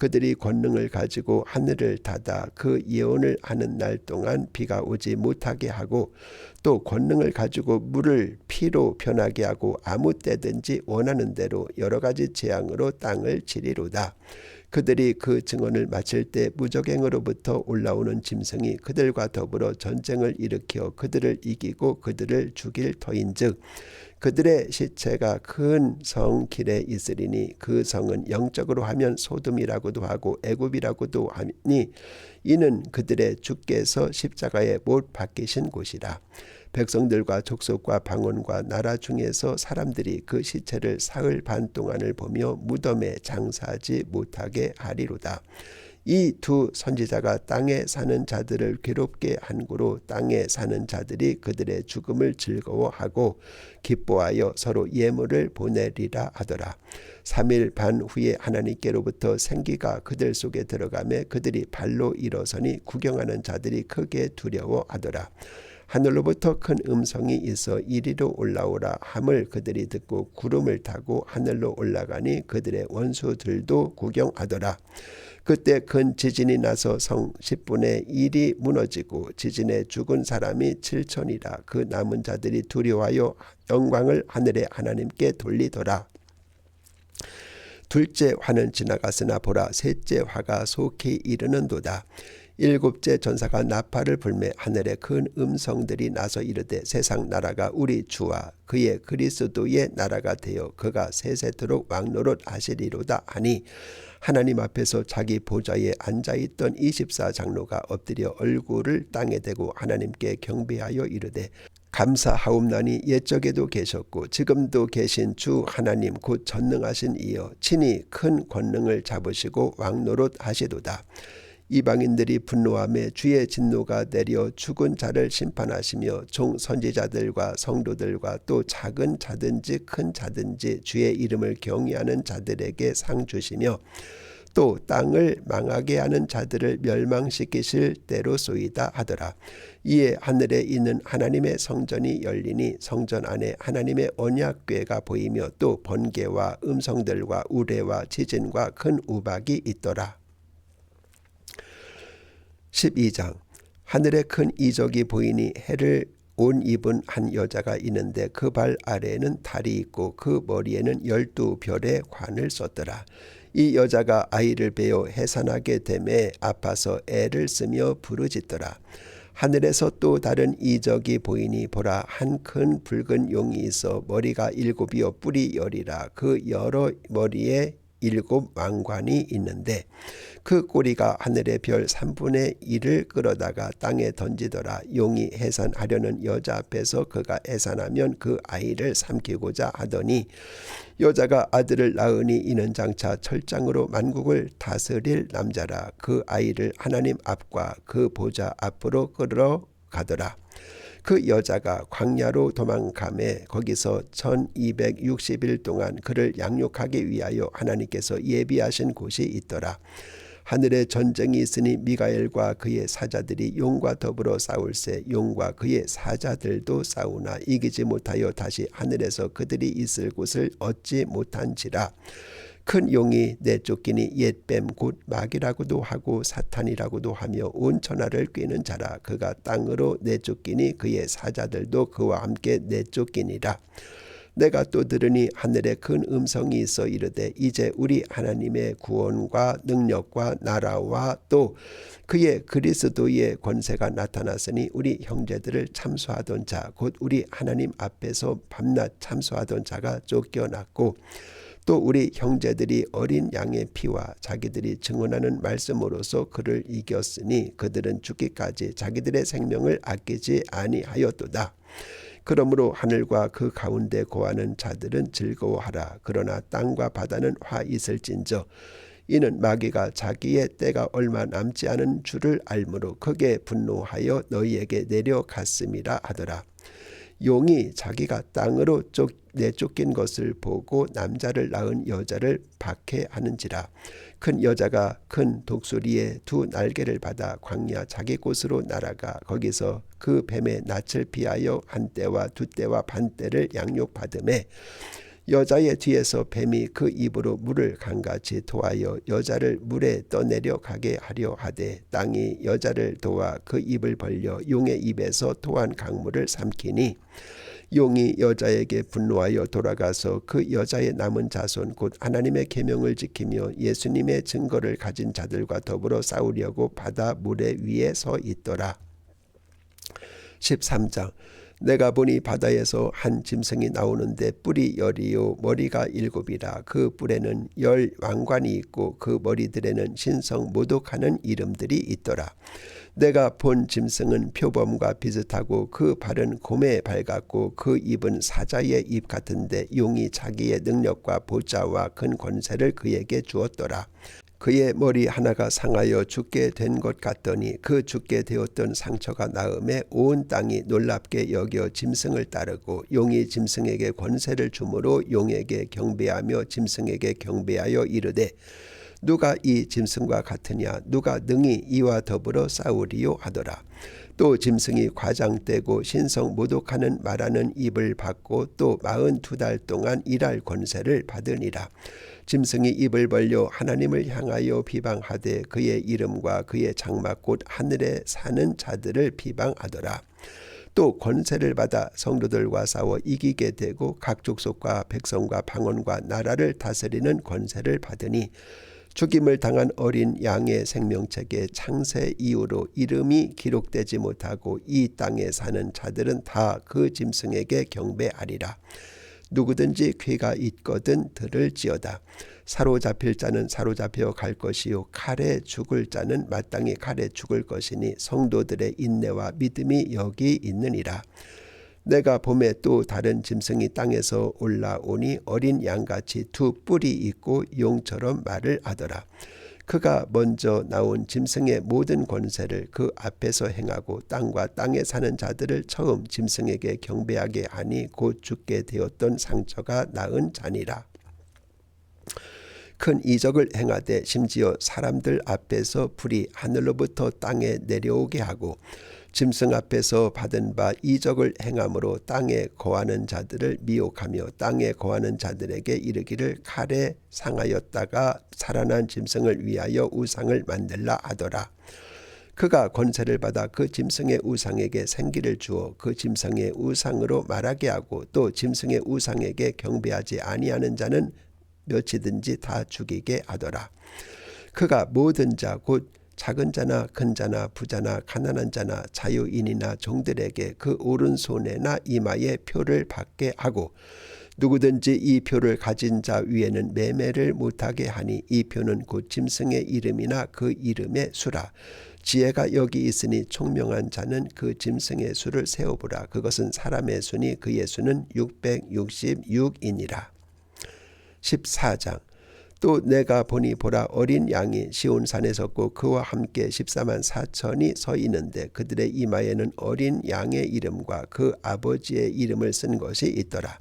그들이 권능을 가지고 하늘을 닫아 그 예언을 하는 날 동안 비가 오지 못하게 하고 또 권능을 가지고 물을 피로 변하게 하고 아무 때든지 원하는 대로 여러 가지 재앙으로 땅을 치리로다. 그들이 그 증언을 마칠 때 무적행으로부터 올라오는 짐승이 그들과 더불어 전쟁을 일으켜 그들을 이기고 그들을 죽일 터인즉 그들의 시체가 큰 성 길에 있으리니 그 성은 영적으로 하면 소돔이라고도 하고 애굽이라고도 하니 이는 그들의 주께서 십자가에 못 박히신 곳이라. 백성들과 족속과 방언과 나라 중에서 사람들이 그 시체를 사흘 반 동안을 보며 무덤에 장사하지 못하게 하리로다. 이 두 선지자가 땅에 사는 자들을 괴롭게 한 고로 땅에 사는 자들이 그들의 죽음을 즐거워하고 기뻐하여 서로 예물을 보내리라 하더라. 3일 반 후에 하나님께로부터 생기가 그들 속에 들어가매 그들이 발로 일어서니 구경하는 자들이 크게 두려워하더라. 하늘로부터 큰 음성이 있어 이리로 올라오라 함을 그들이 듣고 구름을 타고 하늘로 올라가니 그들의 원수들도 구경하더라. 그때 큰 지진이 나서 성 10분의 1이 무너지고 지진에 죽은 사람이 7천이라. 그 남은 자들이 두려워하여 영광을 하늘의 하나님께 돌리더라. 둘째 화는 지나갔으나 보라 셋째 화가 속히 이르는도다. 일곱째 전사가 나팔을 불매 하늘에 큰 음성들이 나서 이르되 세상 나라가 우리 주와 그의 그리스도의 나라가 되어 그가 세세토록 왕노릇 하시리로다 하니 하나님 앞에서 자기 보좌에 앉아있던 24장로가 엎드려 얼굴을 땅에 대고 하나님께 경배하여 이르되 감사하옵나니 옛적에도 계셨고 지금도 계신 주 하나님 곧 전능하신 이여 친히 큰 권능을 잡으시고 왕노릇 하시도다. 이방인들이 분노하며 주의 진노가 내려 죽은 자를 심판하시며 종 선지자들과 성도들과 또 작은 자든지 큰 자든지 주의 이름을 경외하는 자들에게 상 주시며 또 땅을 망하게 하는 자들을 멸망시키실 때로소이다 하더라. 이에 하늘에 있는 하나님의 성전이 열리니 성전 안에 하나님의 언약궤가 보이며 또 번개와 음성들과 우레와 지진과 큰 우박이 있더라. 12장 하늘에 큰 이적이 보이니 해를 옷 입은 한 여자가 있는데 그 발 아래에는 달이 있고 그 머리에는 12별의 관을 썼더라. 이 여자가 아이를 베어 해산하게 되매 아파서 애를 쓰며 부르짖더라. 하늘에서 또 다른 이적이 보이니 보라 한 큰 붉은 용이 있어 머리가 7이요 뿔이 10이라. 그 여러 머리에 7 왕관이 있는데 그 꼬리가 하늘의 별 3분의 1을 끌어다가 땅에 던지더라. 용이 해산하려는 여자 앞에서 그가 해산하면 그 아이를 삼키고자 하더니 여자가 아들을 낳으니 이는 장차 철장으로 만국을 다스릴 남자라. 그 아이를 하나님 앞과 그 보좌 앞으로 끌어가더라. 그 여자가 광야로 도망가매 거기서 1260일 동안 그를 양육하기 위하여 하나님께서 예비하신 곳이 있더라. 하늘에 전쟁이 있으니 미가엘과 그의 사자들이 용과 더불어 싸울세 용과 그의 사자들도 싸우나 이기지 못하여 다시 하늘에서 그들이 있을 곳을 얻지 못한지라. 큰 용이 내쫓기니 옛뱀 곧 마귀라고도 하고 사탄이라고도 하며 온 천하를 꿰는 자라. 그가 땅으로 내쫓기니 그의 사자들도 그와 함께 내쫓기니라. 내가 또 들으니 하늘에 큰 음성이 있어 이르되 이제 우리 하나님의 구원과 능력과 나라와 또 그의 그리스도의 권세가 나타났으니 우리 형제들을 참소하던 자 곧 우리 하나님 앞에서 밤낮 참소하던 자가 쫓겨났고 또 우리 형제들이 어린 양의 피와 자기들이 증언하는 말씀으로서 그를 이겼으니 그들은 죽기까지 자기들의 생명을 아끼지 아니하였도다. 그러므로 하늘과 그 가운데 거하는 자들은 즐거워하라. 그러나 땅과 바다는 화 있을진저 이는 마귀가 자기의 때가 얼마 남지 않은 줄을 알므로 크게 분노하여 너희에게 내려갔음이라 하더라. 용이 자기가 땅으로 내쫓긴 것을 보고 남자를 낳은 여자를 박해하는지라. 큰 여자가 큰 독수리의 2 날개를 받아 광야 자기 곳으로 날아가 거기서 그 뱀의 낯을 피하여 1때와 2때와 반때를 양육받음에 여자의 뒤에서 뱀이 그 입으로 물을 강같이 도하여 여자를 물에 떠내려 가게 하려 하되 땅이 여자를 도와 그 입을 벌려 용의 입에서 토한 강물을 삼키니 용이 여자에게 분노하여 돌아가서 그 여자의 남은 자손 곧 하나님의 계명을 지키며 예수님의 증거를 가진 자들과 더불어 싸우려고 바다 모래 위에 서 있더라. 13장. 내가 보니 바다에서 한 짐승이 나오는데 뿔이 10이요 머리가 7이라. 그 뿔에는 10 왕관이 있고 그 머리들에는 신성 모독하는 이름들이 있더라. 내가 본 짐승은 표범과 비슷하고 그 발은 곰의 발 같고 그 입은 사자의 입 같은데 용이 자기의 능력과 보좌와 큰 권세를 그에게 주었더라. 그의 머리 하나가 상하여 죽게 된 것 같더니 그 죽게 되었던 상처가 나음에 온 땅이 놀랍게 여겨 짐승을 따르고 용이 짐승에게 권세를 주므로 용에게 경배하며 짐승에게 경배하여 이르되 누가 이 짐승과 같으냐 누가 능히 이와 더불어 싸우리요 하더라. 또 짐승이 과장되고 신성 모독하는 말하는 입을 받고 또 42달 동안 일할 권세를 받으니라. 짐승이 입을 벌려 하나님을 향하여 비방하되 그의 이름과 그의 장막 곧 하늘에 사는 자들을 비방하더라. 또 권세를 받아 성도들과 싸워 이기게 되고 각 족속과 백성과 방언과 나라를 다스리는 권세를 받으니 죽임을 당한 어린 양의 생명책에 창세 이후로 이름이 기록되지 못하고 이 땅에 사는 자들은 다 그 짐승에게 경배하리라. 누구든지 귀가 있거든 들을지어다. 사로잡힐 자는 사로잡혀 갈 것이요 칼에 죽을 자는 마땅히 칼에 죽을 것이니 성도들의 인내와 믿음이 여기 있느니라. 내가 봄에 또 다른 짐승이 땅에서 올라오니 어린 양같이 두 뿔이 있고 용처럼 말을 하더라. 그가 먼저 나온 짐승의 모든 권세를 그 앞에서 행하고 땅과 땅에 사는 자들을 처음 짐승에게 경배하게 하니 곧 죽게 되었던 상처가 나은 자니라. 큰 이적을 행하되 심지어 사람들 앞에서 불이 하늘로부터 땅에 내려오게 하고 짐승 앞에서 받은 바 이적을 행함으로 땅에 거하는 자들을 미혹하며 땅에 거하는 자들에게 이르기를 칼에 상하였다가 살아난 짐승을 위하여 우상을 만들라 하더라. 그가 권세를 받아 그 짐승의 우상에게 생기를 주어 그 짐승의 우상으로 말하게 하고 또 짐승의 우상에게 경배하지 아니하는 자는 몇이든지 다 죽이게 하더라. 그가 모든 자 곧 작은 자나 큰 자나 부자나 가난한 자나 자유인이나 종들에게 그 오른손에나 이마에 표를 받게 하고 누구든지 이 표를 가진 자 위에는 매매를 못하게 하니 이 표는 곧 짐승의 이름이나 그 이름의 수라. 지혜가 여기 있으니 총명한 자는 그 짐승의 수를 세어보라. 그것은 사람의 수니 그의 수는 666이니라. 14장. 또 내가 보니 보라 어린 양이 시온산에 섰고 그와 함께 14만 4천이 서 있는데 그들의 이마에는 어린 양의 이름과 그 아버지의 이름을 쓴 것이 있더라.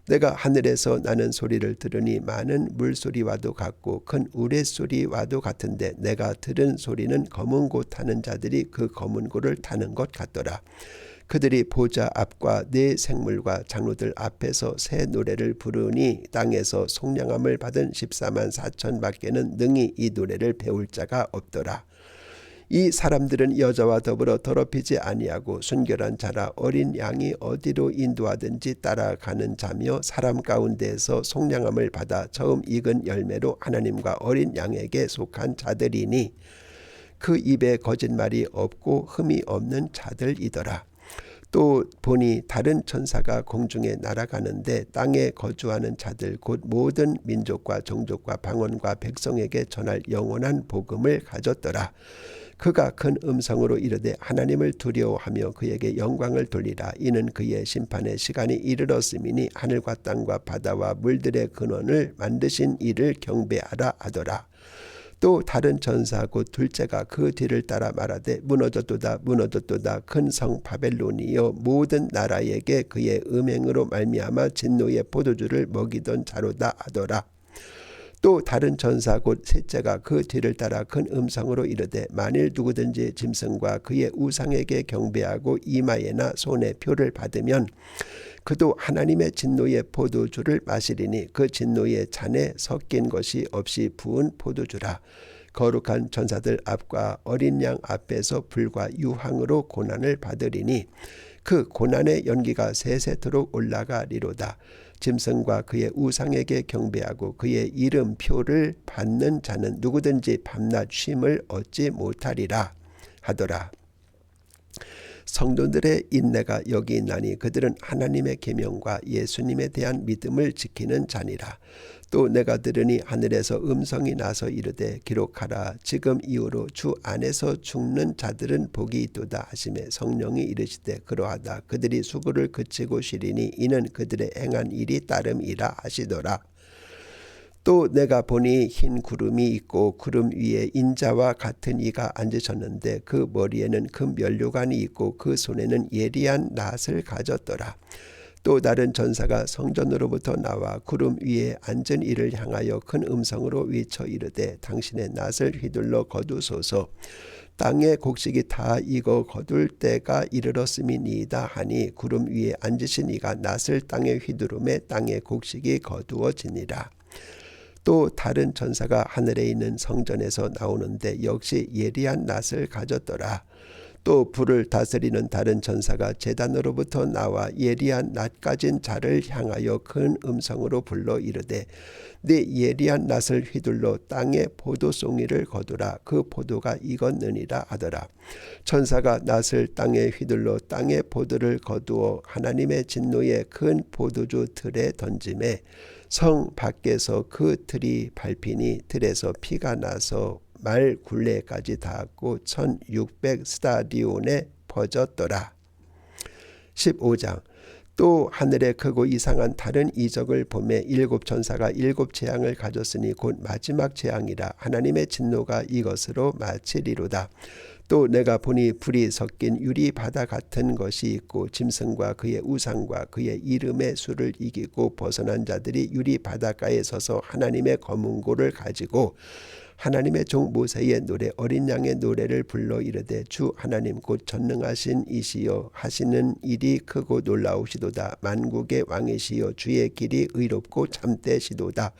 내가 하늘에서 나는 소리를 들으니 많은 물소리와도 같고 큰 우레소리와도 같은데 내가 들은 소리는 검은 고 타는 자들이 그 검은 고를 타는 것 같더라. 그들이 보좌 앞과 네 생물과 장로들 앞에서 새 노래를 부르니 땅에서 속량함을 받은 14만 4천 밖에는 능히 이 노래를 배울 자가 없더라. 이 사람들은 여자와 더불어 더럽히지 아니하고 순결한 자라 어린 양이 어디로 인도하든지 따라가는 자며 사람 가운데에서 속량함을 받아 처음 익은 열매로 하나님과 어린 양에게 속한 자들이니 그 입에 거짓말이 없고 흠이 없는 자들이더라. 또 보니 다른 천사가 공중에 날아가는데 땅에 거주하는 자들 곧 모든 민족과 종족과 방언과 백성에게 전할 영원한 복음을 가졌더라. 그가 큰 음성으로 이르되 하나님을 두려워하며 그에게 영광을 돌리라. 이는 그의 심판의 시간이 이르렀음이니 하늘과 땅과 바다와 물들의 근원을 만드신 이를 경배하라 하더라. 또 다른 천사 곧 둘째가 그 뒤를 따라 말하되 무너졌도다 무너졌도다 큰 성 바벨론이여 모든 나라에게 그의 음행으로 말미암아 진노의 포도주를 먹이던 자로다 하더라. 또 다른 천사 곧 셋째가 그 뒤를 따라 큰 음성으로 이르되 만일 누구든지 짐승과 그의 우상에게 경배하고 이마에나 손에 표를 받으면 그도 하나님의 진노의 포도주를 마시리니 그 진노의 잔에 섞인 것이 없이 부은 포도주라. 거룩한 전사들 앞과 어린 양 앞에서 불과 유황으로 고난을 받으리니 그 고난의 연기가 세세토록 올라가리로다. 짐승과 그의 우상에게 경배하고 그의 이름표를 받는 자는 누구든지 밤낮 쉼을 얻지 못하리라 하더라. 성도들의 인내가 여기 있나니 그들은 하나님의 계명과 예수님에 대한 믿음을 지키는 자니라. 또 내가 들으니 하늘에서 음성이 나서 이르되 기록하라. 지금 이후로 주 안에서 죽는 자들은 복이 있도다 하시매 성령이 이르시되 그러하다. 그들이 수고를 그치고 쉬리니 이는 그들의 행한 일이 따름이라 하시더라. 또 내가 보니 흰 구름이 있고 구름 위에 인자와 같은 이가 앉으셨는데 그 머리에는 금 면류관이 있고 그 손에는 예리한 낫을 가졌더라. 또 다른 전사가 성전으로부터 나와 구름 위에 앉은 이를 향하여 큰 음성으로 외쳐 이르되 당신의 낫을 휘둘러 거두소서. 땅의 곡식이 다 익어 거둘 때가 이르렀음이니이다 하니 구름 위에 앉으신 이가 낫을 땅에 휘두르매 땅의 곡식이 거두어지니라. 또 다른 전사가 하늘에 있는 성전에서 나오는데 역시 예리한 낫을 가졌더라. 또 불을 다스리는 다른 전사가 제단으로부터 나와 예리한 낫 가진 자를 향하여 큰 음성으로 불러 이르되 네 예리한 낫을 휘둘러 땅에 포도송이를 거두라. 그 포도가 익었느니라 하더라. 천사가 낫을 땅에 휘둘러 땅에 포도를 거두어 하나님의 진노의 큰 포도주 틀에 던지매 성 밖에서 그 틀이 밟히니 틀에서 피가 나서 말 굴레까지 닿았고 1600 스타디온에 퍼졌더라. 15장. 또 하늘에 크고 이상한 다른 이적을 보매 일곱 천사가 일곱 재앙을 가졌으니 곧 마지막 재앙이라. 하나님의 진노가 이것으로 마치리로다. 또 내가 보니 불이 섞인 유리 바다 같은 것이 있고 짐승과 그의 우상과 그의 이름의 수를 이기고 벗어난 자들이 유리 바닷가에 서서 하나님의 검은고를 가지고 하나님의 종 모세의 노래 어린 양의 노래를 불러 이르되 주 하나님 곧 전능하신 이시여 하시는 일이 크고 놀라우시도다. 만국의 왕이시여 주의 길이 의롭고 참되시도다.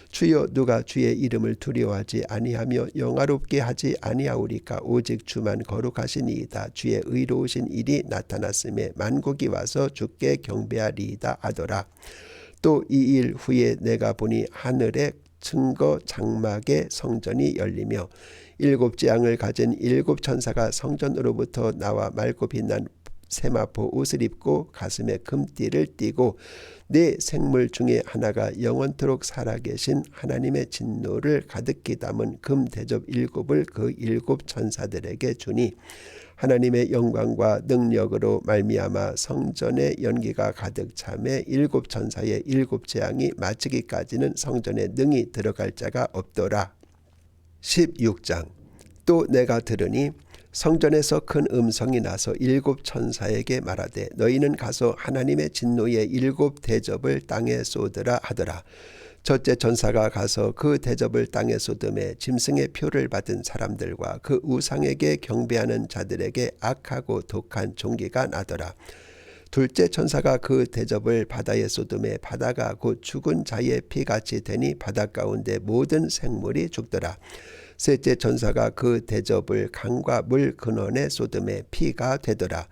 주여 누가 주의 이름을 두려워하지 아니하며 영화롭게 하지 아니하오리까. 오직 주만 거룩하시니이다. 주의 의로우신 일이 나타났음에 만국이 와서 주께 경배하리이다 하더라. 또 이 일 후에 내가 보니 하늘의 증거 장막의 성전이 열리며 일곱 재앙을 가진 일곱 천사가 성전으로부터 나와 맑고 빛난 세마포 옷을 입고 가슴에 금띠를 띠고 네 생물 중에 하나가 영원토록 살아계신 하나님의 진노를 가득히 담은 금 대접 일곱을 그 일곱 천사들에게 주니 하나님의 영광과 능력으로 말미암아 성전의 연기가 가득 차매 일곱 천사의 일곱 재앙이 마치기까지는 성전에 능히 들어갈 자가 없더라. 16장. 또 내가 들으니 성전에서 큰 음성이 나서 일곱 천사에게 말하되 너희는 가서 하나님의 진노의 일곱 대접을 땅에 쏟으라 하더라. 첫째 천사가 가서 그 대접을 땅에 쏟음에 짐승의 표를 받은 사람들과 그 우상에게 경배하는 자들에게 악하고 독한 종기가 나더라. 둘째 천사가 그 대접을 바다에 쏟음에 바다가 곧 죽은 자의 피같이 되니 바다 가운데 모든 생물이 죽더라. 셋째 천사가 그 대접을 강과 물 근원에 쏟음에 피가 되더라.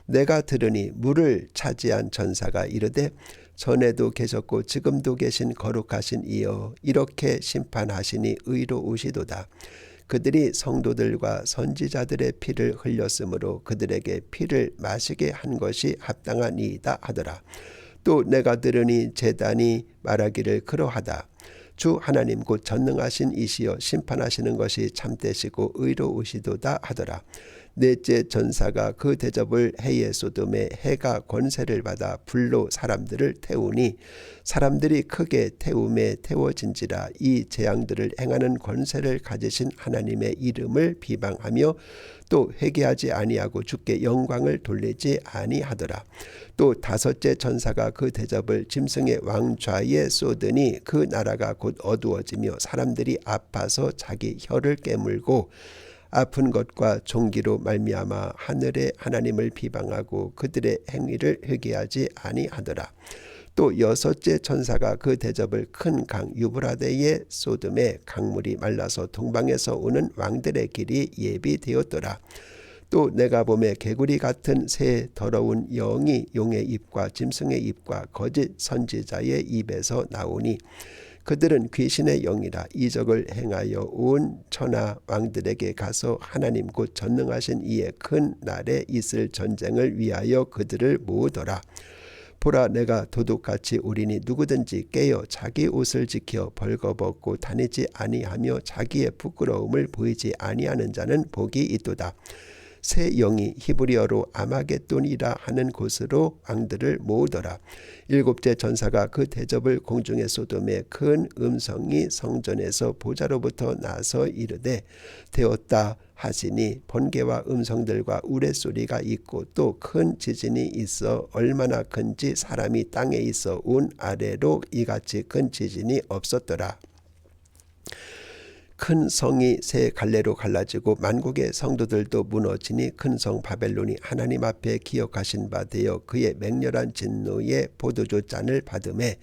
내가 들으니 물을 차지한 천사가 이르되 전에도 계셨고 지금도 계신 거룩하신 이여 이렇게 심판하시니 의로우시도다. 그들이 성도들과 선지자들의 피를 흘렸으므로 그들에게 피를 마시게 한 것이 합당하니이다 하더라. 또 내가 들으니 제단이 말하기를 그러하다. 주 하나님 곧 전능하신 이시여 심판하시는 것이 참되시고 의로우시도다 하더라. 넷째 전사가 그 대접을 해에 쏟음에 해가 권세를 받아 불로 사람들을 태우니 사람들이 크게 태움에 태워진지라. 이 재앙들을 행하는 권세를 가지신 하나님의 이름을 비방하며 또 회개하지 아니하고 주께 영광을 돌리지 아니하더라. 또 다섯째 천사가 그 대접을 짐승의 왕좌에 쏟으니 그 나라가 곧 어두워지며 사람들이 아파서 자기 혀를 깨물고 아픈 것과 종기로 말미암아 하늘의 하나님을 비방하고 그들의 행위를 회개하지 아니하더라. 또 여섯째 천사가 그 대접을 큰 강 유브라데에 쏟음에 강물이 말라서 동방에서 오는 왕들의 길이 예비되었더라. 또 내가 보매 개구리 같은 새 더러운 영이 용의 입과 짐승의 입과 거짓 선지자의 입에서 나오니 그들은 귀신의 영이라. 이적을 행하여 온 천하 왕들에게 가서 하나님 곧 전능하신 이의 큰 날에 있을 전쟁을 위하여 그들을 모으더라. 보라, 내가 도둑같이 오리니 누구든지 깨어 자기 옷을 지켜 벌거벗고 다니지 아니하며 자기의 부끄러움을 보이지 아니하는 자는 복이 있도다. 새 영이 히브리어로 아마겟돈이라 하는 곳으로 왕들을 모으더라. 일곱째 전사가 그 대접을 공중에 쏟음에 큰 음성이 성전에서 보좌로부터 나서 이르되 되었다 하시니 번개와 음성들과 우레소리가 있고 또 큰 지진이 있어 얼마나 큰지 사람이 땅에 있어 온 아래로 이같이 큰 지진이 없었더라. 큰 성이 세 갈래로 갈라지고 만국의 성도들도 무너지니 큰 성 바벨론이 하나님 앞에 기억하신 바 되어 그의 맹렬한 진노의 포도주 잔을 받음에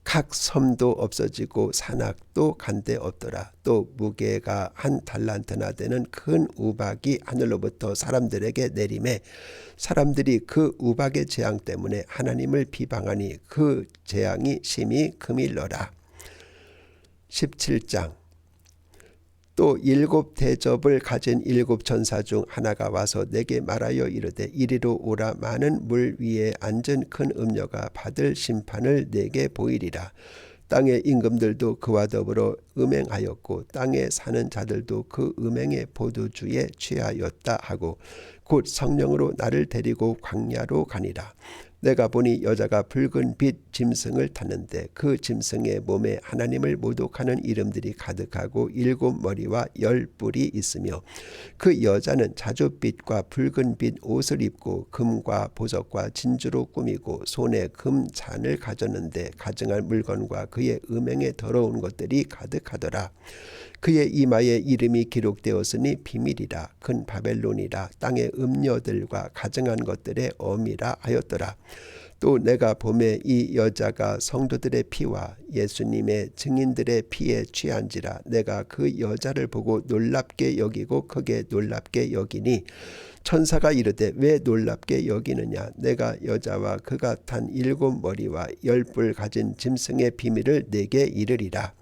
각 섬도 없어지고 산악도 간데 없더라. 또 무게가 한 달란트나 되는 큰 우박이 하늘로부터 사람들에게 내림에 사람들이 그 우박의 재앙 때문에 하나님을 비방하니 그 재앙이 심히 크밀러라. 17장. 또 일곱 대접을 가진 일곱 전사 중 하나가 와서 내게 말하여 이르되 이리로 오라. 많은 물 위에 앉은 큰 음녀가 받을 심판을 내게 보이리라. 땅의 임금들도 그와 더불어 음행하였고 땅에 사는 자들도 그 음행의 포도주에 취하였다 하고 곧 성령으로 나를 데리고 광야로 가니라. 내가 보니 여자가 붉은 빛 짐승을 탔는데 그 짐승의 몸에 하나님을 모독하는 이름들이 가득하고 일곱 머리와 열 뿔이 있으며 그 여자는 자줏빛과 붉은 빛 옷을 입고 금과 보석과 진주로 꾸미고 손에 금 잔을 가졌는데 가증할 물건과 그의 음행에 더러운 것들이 가득하더라. 그의 이마에 이름이 기록되었으니 비밀이라. 큰 바벨론이라. 땅의 음녀들과 가증한 것들의 어미라 하였더라. 또 내가 보매 이 여자가 성도들의 피와 예수님의 증인들의 피에 취한지라. 내가 그 여자를 보고 놀랍게 여기고 크게 놀랍게 여기니 천사가 이르되 왜 놀랍게 여기느냐. 내가 여자와 그가 탄 일곱 머리와 열 뿔 가진 짐승의 비밀을 내게 이르리라.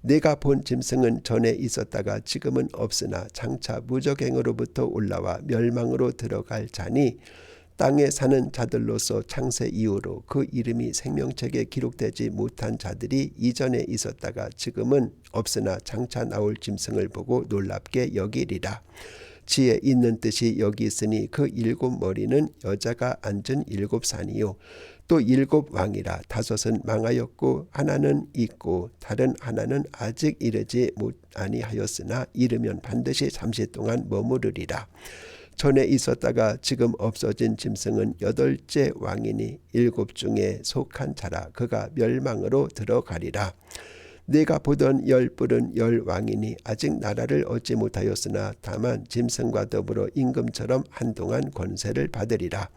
내가 본 짐승은 전에 있었다가 지금은 없으나 장차 무적행으로부터 올라와 멸망으로 들어갈 자니 땅에 사는 자들로서 창세 이후로 그 이름이 생명책에 기록되지 못한 자들이 이전에 있었다가 지금은 없으나 장차 나올 짐승을 보고 놀랍게 여기리라. 지혜 있는 뜻이 여기 있으니 그 일곱 머리는 여자가 앉은 일곱 산이요 또 일곱 왕이라. 다섯은 망하였고 하나는 있고 다른 하나는 아직 이르지 아니하였으나 이르면 반드시 잠시 동안 머무르리라. 전에 있었다가 지금 없어진 짐승은 여덟째 왕이니 일곱 중에 속한 자라. 그가 멸망으로 들어가리라. 네가 보던 열 뿔은 열 왕이니 아직 나라를 얻지 못하였으나 다만 짐승과 더불어 임금처럼 한동안 권세를 받으리라.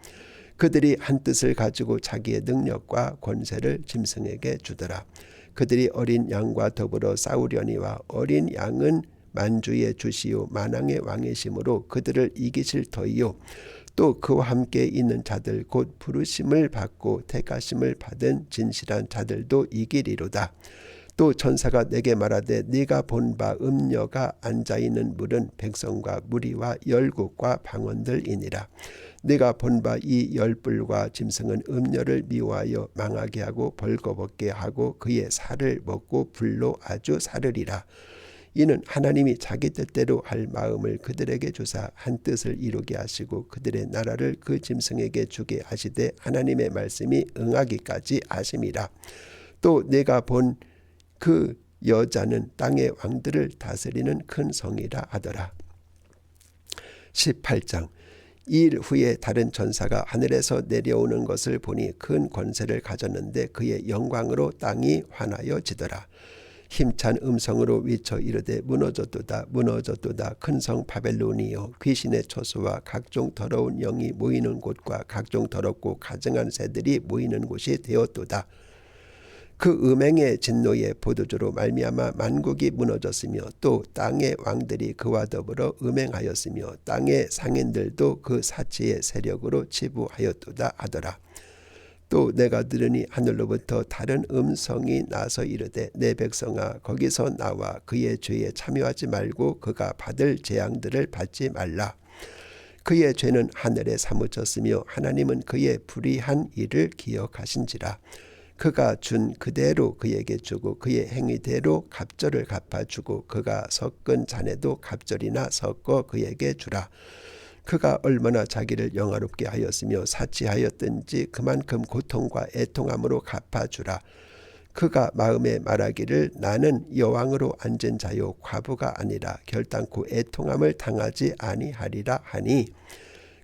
그들이 한 뜻을 가지고 자기의 능력과 권세를 짐승에게 주더라. 그들이 어린 양과 더불어 싸우려니와 어린 양은 만주의 주시요 만왕의 왕이시므로 그들을 이기실 터이요 또 그와 함께 있는 자들 곧 부르심을 받고 택하심을 받은 진실한 자들도 이기리로다. 또 천사가 내게 말하되 네가 본 바 음녀가 앉아있는 물은 백성과 무리와 열국과 방언들이니라. 네가 본 바 이 열뿔과 짐승은 음녀를 미워하여 망하게 하고 벌거벗게 하고 그의 살을 먹고 불로 아주 사르리라. 이는 하나님이 자기 뜻대로 할 마음을 그들에게 주사 한 뜻을 이루게 하시고 그들의 나라를 그 짐승에게 주게 하시되 하나님의 말씀이 응하기까지 하심이라. 또 내가 본 그 여자는 땅의 왕들을 다스리는 큰 성이라 하더라. 18장. 이 일 후에 다른 전사가 하늘에서 내려오는 것을 보니 큰 권세를 가졌는데 그의 영광으로 땅이 환하여지더라. 힘찬 음성으로 위쳐 이르되 무너졌도다 무너졌도다 큰 성 바벨론이여 귀신의 초소와 각종 더러운 영이 모이는 곳과 각종 더럽고 가증한 새들이 모이는 곳이 되었도다. 그 음행의 진노의 포도주로 말미암아 만국이 무너졌으며 또 땅의 왕들이 그와 더불어 음행하였으며 땅의 상인들도 그 사치의 세력으로 치부하였도다 하더라. 또 내가 들으니 하늘로부터 다른 음성이 나서 이르되 내 백성아 거기서 나와 그의 죄에 참여하지 말고 그가 받을 재앙들을 받지 말라. 그의 죄는 하늘에 사무쳤으며 하나님은 그의 불의한 일을 기억하신지라. 그가 준 그대로 그에게 주고 그의 행위대로 갑절을 갚아주고 그가 섞은 잔에도 갑절이나 섞어 그에게 주라. 그가 얼마나 자기를 영화롭게 하였으며 사치하였든지 그만큼 고통과 애통함으로 갚아주라. 그가 마음에 말하기를 나는 여왕으로 앉은 자요 과부가 아니라 결단코 애통함을 당하지 아니하리라 하니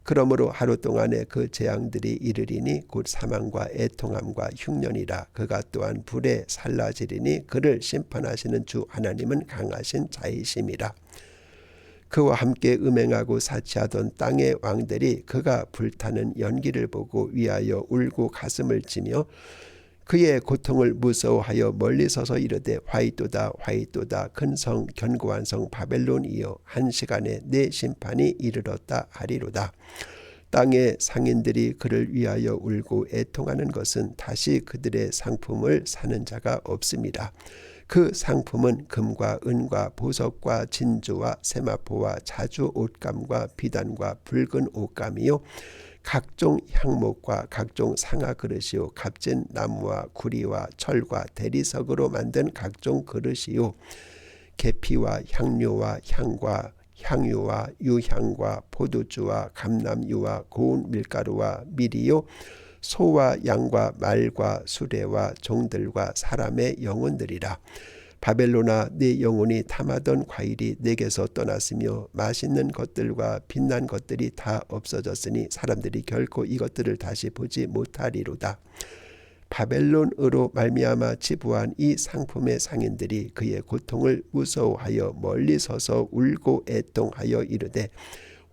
그러므로 하루 동안에 그 재앙들이 이르리니 곧 사망과 애통함과 흉년이라. 그가 또한 불에 살라지리니 그를 심판하시는 주 하나님은 강하신 자이심이라. 그와 함께 음행하고 사치하던 땅의 왕들이 그가 불타는 연기를 보고 위하여 울고 가슴을 치며 그의 고통을 무서워하여 멀리 서서 이르되 화이도다 화이도다 큰 성 견고한 성 바벨론이여 한 시간에 내 심판이 이르렀다 하리로다. 땅의 상인들이 그를 위하여 울고 애통하는 것은 다시 그들의 상품을 사는 자가 없습니다. 그 상품은 금과 은과 보석과 진주와 세마포와 자주 옷감과 비단과 붉은 옷감이요 각종 향목과 각종 상아 그릇이요 값진 나무와 구리와 철과 대리석으로 만든 각종 그릇이요 계피와 향료와 향과 향유와 유향과 포도주와 감람유와 고운 밀가루와 밀이요 소와 양과 말과 수레와 종들과 사람의 영혼들이라. 바벨론아 네 영혼이 탐하던 과일이 내게서 떠났으며 맛있는 것들과 빛난 것들이 다 없어졌으니 사람들이 결코 이것들을 다시 보지 못하리로다. 바벨론으로 말미암아 치부한 이 상품의 상인들이 그의 고통을 무서워하여 멀리 서서 울고 애통하여 이르되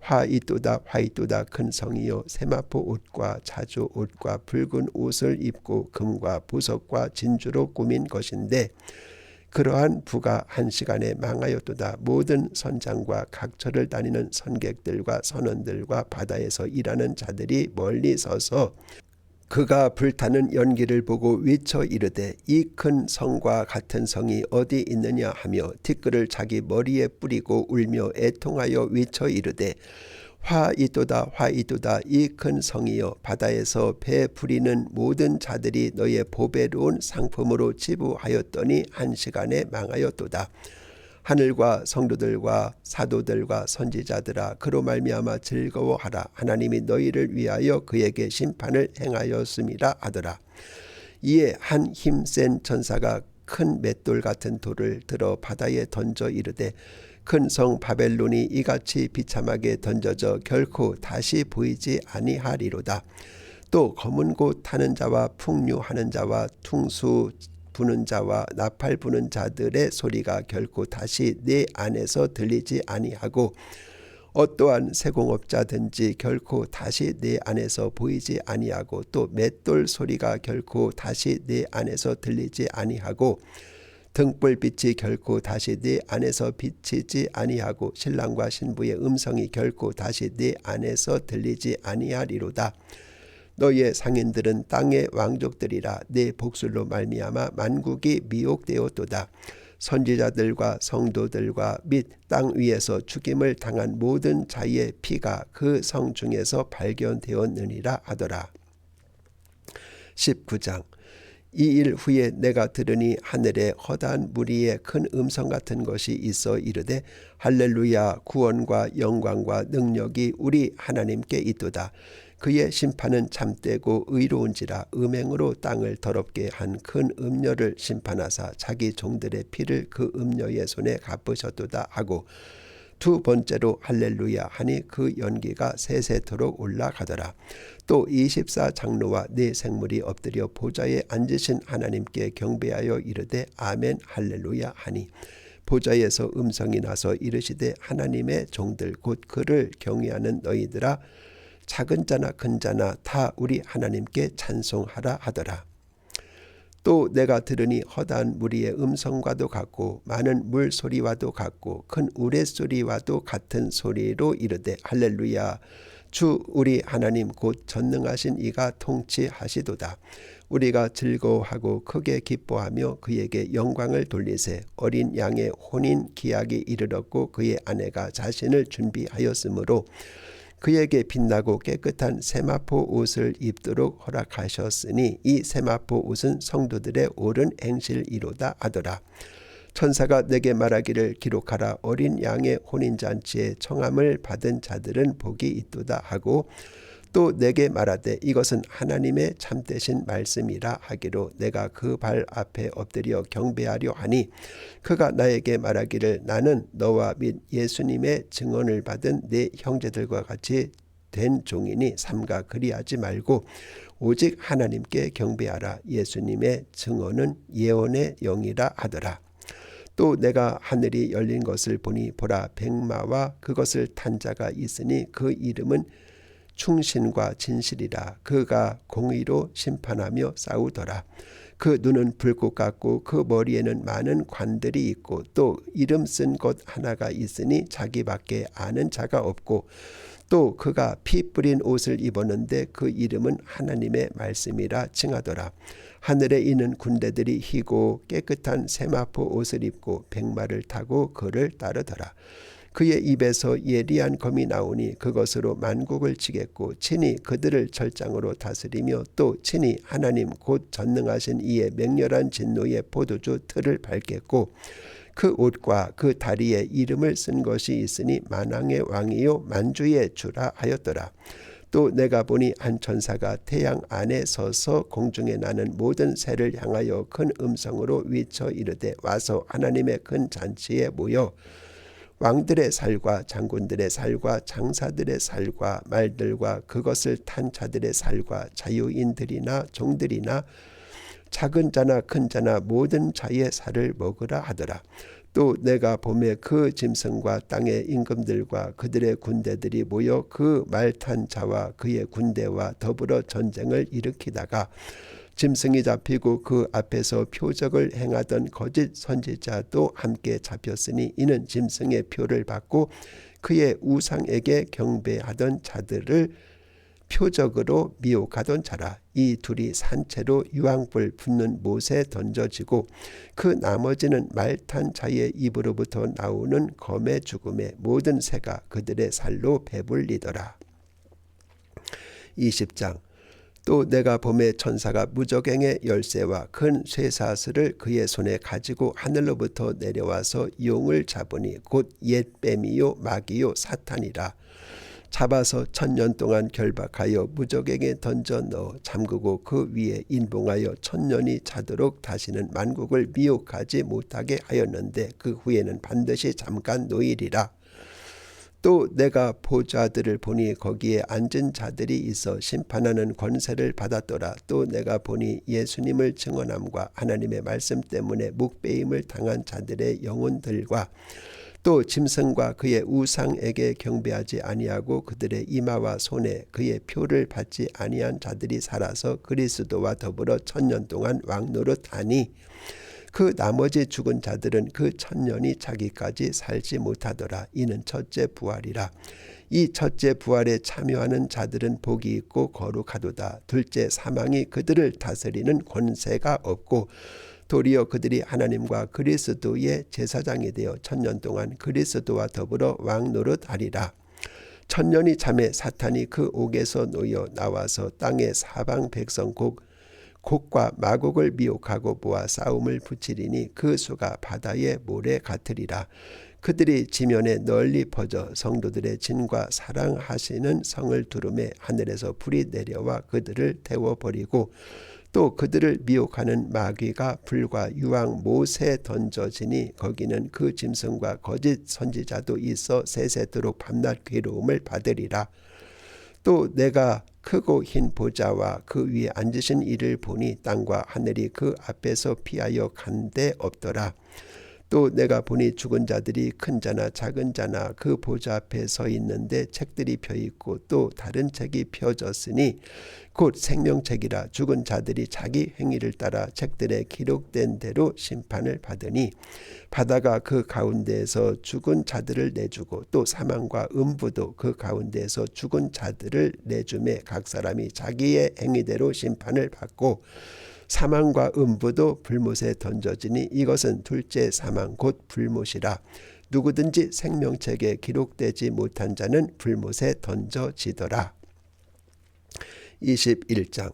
화이도다 화이도다 큰 성이여 세마포 옷과 자주 옷과 붉은 옷을 입고 금과 보석과 진주로 꾸민 것인데 그러한 부가 한 시간에 망하였도다. 모든 선장과 각처를 다니는 선객들과 선원들과 바다에서 일하는 자들이 멀리 서서 그가 불타는 연기를 보고 위쳐 이르되 이 큰 성과 같은 성이 어디 있느냐 하며 티끌을 자기 머리에 뿌리고 울며 애통하여 위쳐 이르되 화이도다 화이도다 이 큰 성이여 바다에서 배 부리는 모든 자들이 너의 보배로운 상품으로 치부하였더니 한 시간에 망하였도다. 하늘과 성도들과 사도들과 선지자들아 그로 말미암아 즐거워하라. 하나님이 너희를 위하여 그에게 심판을 행하였음이라 하더라. 이에 한 힘센 천사가 큰 맷돌 같은 돌을 들어 바다에 던져 이르되 큰 성 바벨론이 이같이 비참하게 던져져 결코 다시 보이지 아니하리로다. 또 검은 곳 타는 자와 풍류하는 자와 퉁수 부는 자와 나팔 부는 자들의 소리가 결코 다시 내 안에서 들리지 아니하고 어떠한 세공업자든지 결코 다시 내 안에서 보이지 아니하고 또 맷돌 소리가 결코 다시 내 안에서 들리지 아니하고 등불빛이 결코 다시 내 안에서 비치지 아니하고 신랑과 신부의 음성이 결코 다시 내 안에서 들리지 아니하리로다. 너의 상인들은 땅의 왕족들이라. 내 복술로 말미암아 만국이 미혹되었도다. 선지자들과 성도들과 및 땅 위에서 죽임을 당한 모든 자의 피가 그 성 중에서 발견되었느니라 하더라. 19장 이 일 후에 내가 들으니 하늘에 허다한 무리의 큰 음성 같은 것이 있어 이르되 할렐루야 구원과 영광과 능력이 우리 하나님께 있도다. 그의 심판은 참되고 의로운지라. 음행으로 땅을 더럽게 한 큰 음녀를 심판하사 자기 종들의 피를 그 음녀의 손에 갚으셨도다 하고 두 번째로 할렐루야 하니 그 연기가 세세토록 올라가더라. 또 24장로와 네 생물이 엎드려 보좌에 앉으신 하나님께 경배하여 이르되 아멘 할렐루야 하니 보좌에서 음성이 나서 이르시되 하나님의 종들 곧 그를 경외하는 너희들아 작은 자나 큰 자나 다 우리 하나님께 찬송하라 하더라. 또 내가 들으니 허다한 무리의 음성과도 같고 많은 물소리와도 같고 큰 우레소리와도 같은 소리로 이르되 할렐루야 주 우리 하나님 곧 전능하신 이가 통치하시도다. 우리가 즐거워하고 크게 기뻐하며 그에게 영광을 돌리세. 어린 양의 혼인 기약이 이르렀고 그의 아내가 자신을 준비하였으므로 그에게 빛나고 깨끗한 세마포 옷을 입도록 허락하셨으니 이 세마포 옷은 성도들의 옳은 행실이로다 하더라. 천사가 내게 말하기를 기록하라. 어린 양의 혼인잔치에 청함을 받은 자들은 복이 있도다 하고 또 내게 말하되 이것은 하나님의 참되신 말씀이라 하기로 내가 그 발 앞에 엎드려 경배하려 하니 그가 나에게 말하기를 나는 너와 및 예수님의 증언을 받은 네 형제들과 같이 된 종이니 삼가 그리하지 말고 오직 하나님께 경배하라. 예수님의 증언은 예언의 영이라 하더라. 또 내가 하늘이 열린 것을 보니 보라 백마와 그것을 탄 자가 있으니 그 이름은 충신과 진실이라. 그가 공의로 심판하며 싸우더라. 그 눈은 불꽃 같고 그 머리에는 많은 관들이 있고 또 이름 쓴 것 하나가 있으니 자기밖에 아는 자가 없고 또 그가 피 뿌린 옷을 입었는데 그 이름은 하나님의 말씀이라 칭하더라. 하늘에 있는 군대들이 희고 깨끗한 세마포 옷을 입고 백마를 타고 그를 따르더라. 그의 입에서 예리한 검이 나오니 그것으로 만국을 치겠고 친히 그들을 철장으로 다스리며 또 친히 하나님 곧 전능하신 이의 맹렬한 진노의 포도주 틀을 밟겠고 그 옷과 그 다리에 이름을 쓴 것이 있으니 만왕의 왕이요 만주의 주라 하였더라. 또 내가 보니 한 천사가 태양 안에 서서 공중에 나는 모든 새를 향하여 큰 음성으로 위쳐 이르되 와서 하나님의 큰 잔치에 모여 왕들의 살과 장군들의 살과 장사들의 살과 말들과 그것을 탄 자들의 살과 자유인들이나 종들이나 작은 자나 큰 자나 모든 자의 살을 먹으라 하더라. 또 내가 봄에 그 짐승과 땅의 임금들과 그들의 군대들이 모여 그 말 탄 자와 그의 군대와 더불어 전쟁을 일으키다가 짐승이 잡히고 그 앞에서 표적을 행하던 거짓 선지자도 함께 잡혔으니 이는 짐승의 표를 받고 그의 우상에게 경배하던 자들을 표적으로 미혹하던 자라. 이 둘이 산채로 유황불 붙는 못에 던져지고 그 나머지는 말탄 자의 입으로부터 나오는 검의 죽음에 모든 새가 그들의 살로 배불리더라. 20장. 또 내가 봄에 천사가 무저갱의 열쇠와 큰 쇠사슬을 그의 손에 가지고 하늘로부터 내려와서 용을 잡으니 곧 옛 뱀이요 마귀요 사탄이라. 잡아서 1000년 동안 결박하여 무저갱에 던져 넣어 잠그고 그 위에 인봉하여 1000년이 자도록 다시는 만국을 미혹하지 못하게 하였는데 그 후에는 반드시 잠깐 노일이라. 또 내가 보좌들을 보니 거기에 앉은 자들이 있어 심판하는 권세를 받았더라. 또 내가 보니 예수님을 증언함과 하나님의 말씀 때문에 묵배임을 당한 자들의 영혼들과 또 짐승과 그의 우상에게 경배하지 아니하고 그들의 이마와 손에 그의 표를 받지 아니한 자들이 살아서 그리스도와 더불어 1000년 동안 왕노릇하니 그 나머지 죽은 자들은 그 1000년이 자기까지 살지 못하더라. 이는 첫째 부활이라. 이 첫째 부활에 참여하는 자들은 복이 있고 거룩하도다. 둘째 사망이 그들을 다스리는 권세가 없고 도리어 그들이 하나님과 그리스도의 제사장이 되어 1000년 동안 그리스도와 더불어 왕노릇하리라. 1000년이 참에 사탄이 그 옥에서 놓여 나와서 땅의 사방 백성 곡과 마곡을 미혹하고 모아 싸움을 붙이리니 그 수가 바다의 모래 같으리라. 그들이 지면에 널리 퍼져 성도들의 진과 사랑하시는 성을 두름에 하늘에서 불이 내려와 그들을 태워버리고 또 그들을 미혹하는 마귀가 불과 유황 못에 던져지니 거기는 그 짐승과 거짓 선지자도 있어 세세토록 밤낮 괴로움을 받으리라. 또 내가 크고 흰 보좌와 그 위에 앉으신 이를 보니 땅과 하늘이 그 앞에서 피하여 간 데 없더라. 또 내가 보니 죽은 자들이 큰 자나 작은 자나 그 보좌 앞에 서 있는데 책들이 펴있고 또 다른 책이 펴졌으니 곧 생명책이라. 죽은 자들이 자기 행위를 따라 책들에 기록된 대로 심판을 받으니 바다가 그 가운데에서 죽은 자들을 내주고 또 사망과 음부도 그 가운데에서 죽은 자들을 내주매 각 사람이 자기의 행위대로 심판을 받고 사망과 음부도 불못에 던져지니 이것은 둘째 사망 곧 불못이라. 누구든지 생명책에 기록되지 못한 자는 불못에 던져지더라. 21장.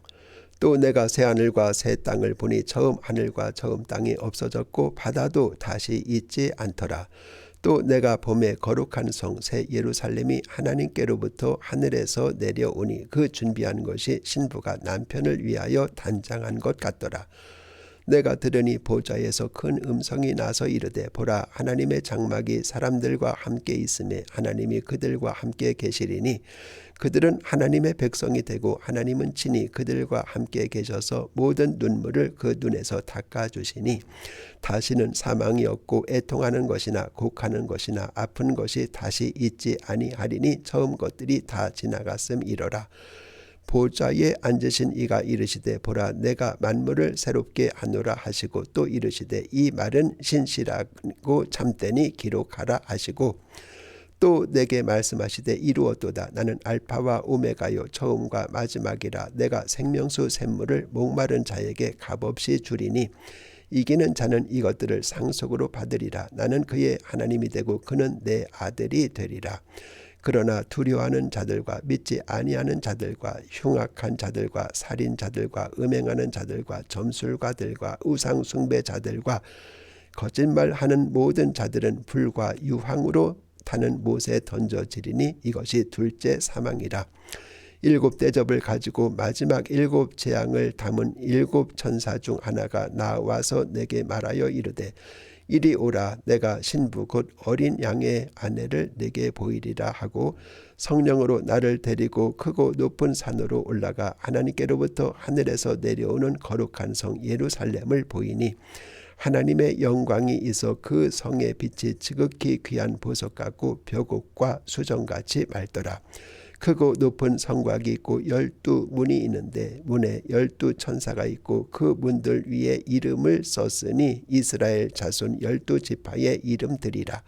또 내가 새 하늘과 새 땅을 보니 처음 하늘과 처음 땅이 없어졌고 바다도 다시 있지 않더라. 또 내가 봄에 거룩한 성 새 예루살렘이 하나님께로부터 하늘에서 내려오니 그 준비한 것이 신부가 남편을 위하여 단장한 것 같더라. 내가 들으니 보좌에서 큰 음성이 나서 이르되 보라 하나님의 장막이 사람들과 함께 있음에 하나님이 그들과 함께 계시리니 그들은 하나님의 백성이 되고 하나님은 친히 그들과 함께 계셔서 모든 눈물을 그 눈에서 닦아주시니 다시는 사망이 없고 애통하는 것이나 곡하는 것이나 아픈 것이 다시 있지 아니하리니 처음 것들이 다 지나갔음이러라. 보좌에 앉으신 이가 이르시되 보라 내가 만물을 새롭게 하노라 하시고 또 이르시되 이 말은 신실하고 참되니 기록하라 하시고 또 내게 말씀하시되 이루었도다. 나는 알파와 오메가요 처음과 마지막이라. 내가 생명수 샘물을 목마른 자에게 값없이 주리니 이기는 자는 이것들을 상속으로 받으리라. 나는 그의 하나님이 되고 그는 내 아들이 되리라. 그러나 두려워하는 자들과 믿지 아니하는 자들과 흉악한 자들과 살인자들과 음행하는 자들과 점술가들과 우상 숭배자들과 거짓말하는 모든 자들은 불과 유황으로 타는 못에 던져지리니 이것이 둘째 사망이라. 일곱 대접을 가지고 마지막 일곱 재앙을 담은 일곱 천사 중 하나가 나와서 내게 말하여 이르되 이리 오라. 내가 신부 곧 어린 양의 아내를 내게 보이리라 하고 성령으로 나를 데리고 크고 높은 산으로 올라가 하나님께로부터 하늘에서 내려오는 거룩한 성 예루살렘을 보이니 하나님의 영광이 있어 그 성의 빛이 지극히 귀한 보석 같고 벽옥과 수정같이 맑더라. 크고 높은 성곽이 있고 12문이 있는데 문에 12천사가 있고 그 문들 위에 이름을 썼으니 이스라엘 자손 12지파의 이름들이라.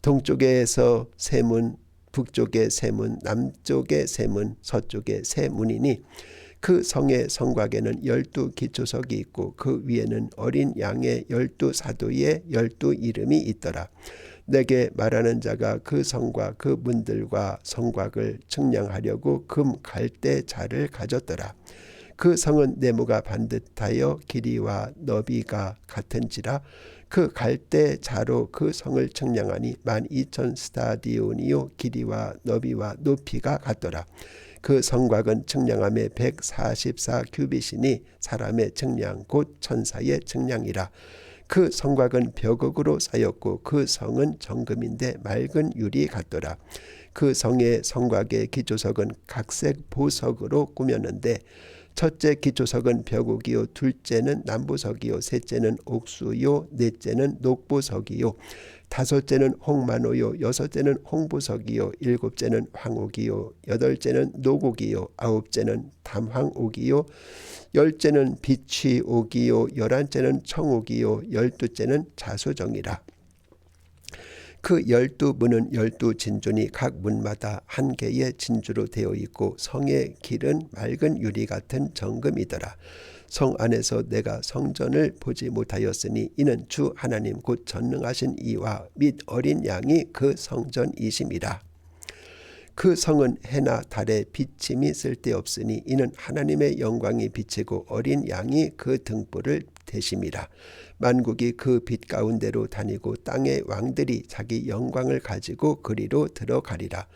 동쪽에서 세 문, 북쪽에 세 문, 남쪽에 세 문, 서쪽에 세 문이니 그 성의 성곽에는 12기초석이 있고 그 위에는 어린 양의 12사도의 12이름이 있더라. 내게 말하는 자가 그 성과 그 문들과 성곽을 측량하려고 금 갈대 자를 가졌더라. 그 성은 네모가 반듯하여 길이와 너비가 같은지라. 그 갈대 자로 그 성을 측량하니 12,000스타디온이요 길이와 너비와 높이가 같더라. 그 성곽은 측량함에 144규빗이니 사람의 측량 곧 천사의 측량이라. 그 성곽은 벽옥으로 쌓였고 그 성은 정금인데 맑은 유리 같더라. 그 성의 성곽의 기초석은 각색 보석으로 꾸몄는데 첫째 기초석은 벽옥이요 둘째는 남보석이요 셋째는 옥수요 넷째는 녹보석이요 다섯째는 홍마노요 여섯째는 홍보석이요 일곱째는 황옥이요 여덟째는 노곡이요 아홉째는 담황옥이요 열째는 비취옥이요 열한째는 청옥이요 열두째는 자수정이라. 그 12문은 12진주니 각 문마다 한 개의 진주로 되어 있고 성의 길은 맑은 유리 같은 정금이더라. 성 안에서 내가 성전을 보지 못하였으니 이는 주 하나님 곧 전능하신 이와 및 어린 양이 그 성전이심이라. 그 성은 해나 달에 비침이 쓸데없으니 이는 하나님의 영광이 비치고 어린 양이 그 등불을 대심이라. 만국이 그 빛 가운데로 다니고 땅의 왕들이 자기 영광을 가지고 그리로 들어가리라.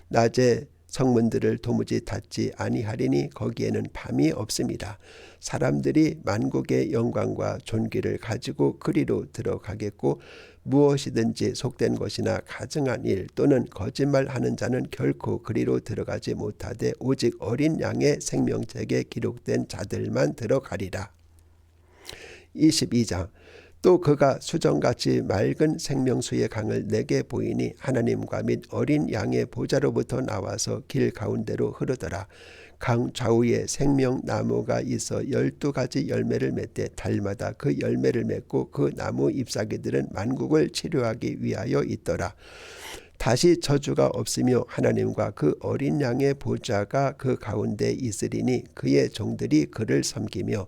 낮에 성문들을 도무지 닫지 아니하리니 거기에는 밤이 없습니다. 사람들이 만국의 영광과 존귀를 가지고 그리로 들어가겠고 무엇이든지 속된 것이나 가증한 일 또는 거짓말하는 자는 결코 그리로 들어가지 못하되 오직 어린 양의 생명책에 기록된 자들만 들어가리라. 22장 또 그가 수정같이 맑은 생명수의 강을 내게 보이니 하나님과 및 어린 양의 보좌로부터 나와서 길 가운데로 흐르더라. 강 좌우에 생명나무가 있어 12가지 열매를 맺되 달마다 그 열매를 맺고 그 나무 잎사귀들은 만국을 치료하기 위하여 있더라. 다시 저주가 없으며 하나님과 그 어린 양의 보좌가 그 가운데 있으리니 그의 종들이 그를 섬기며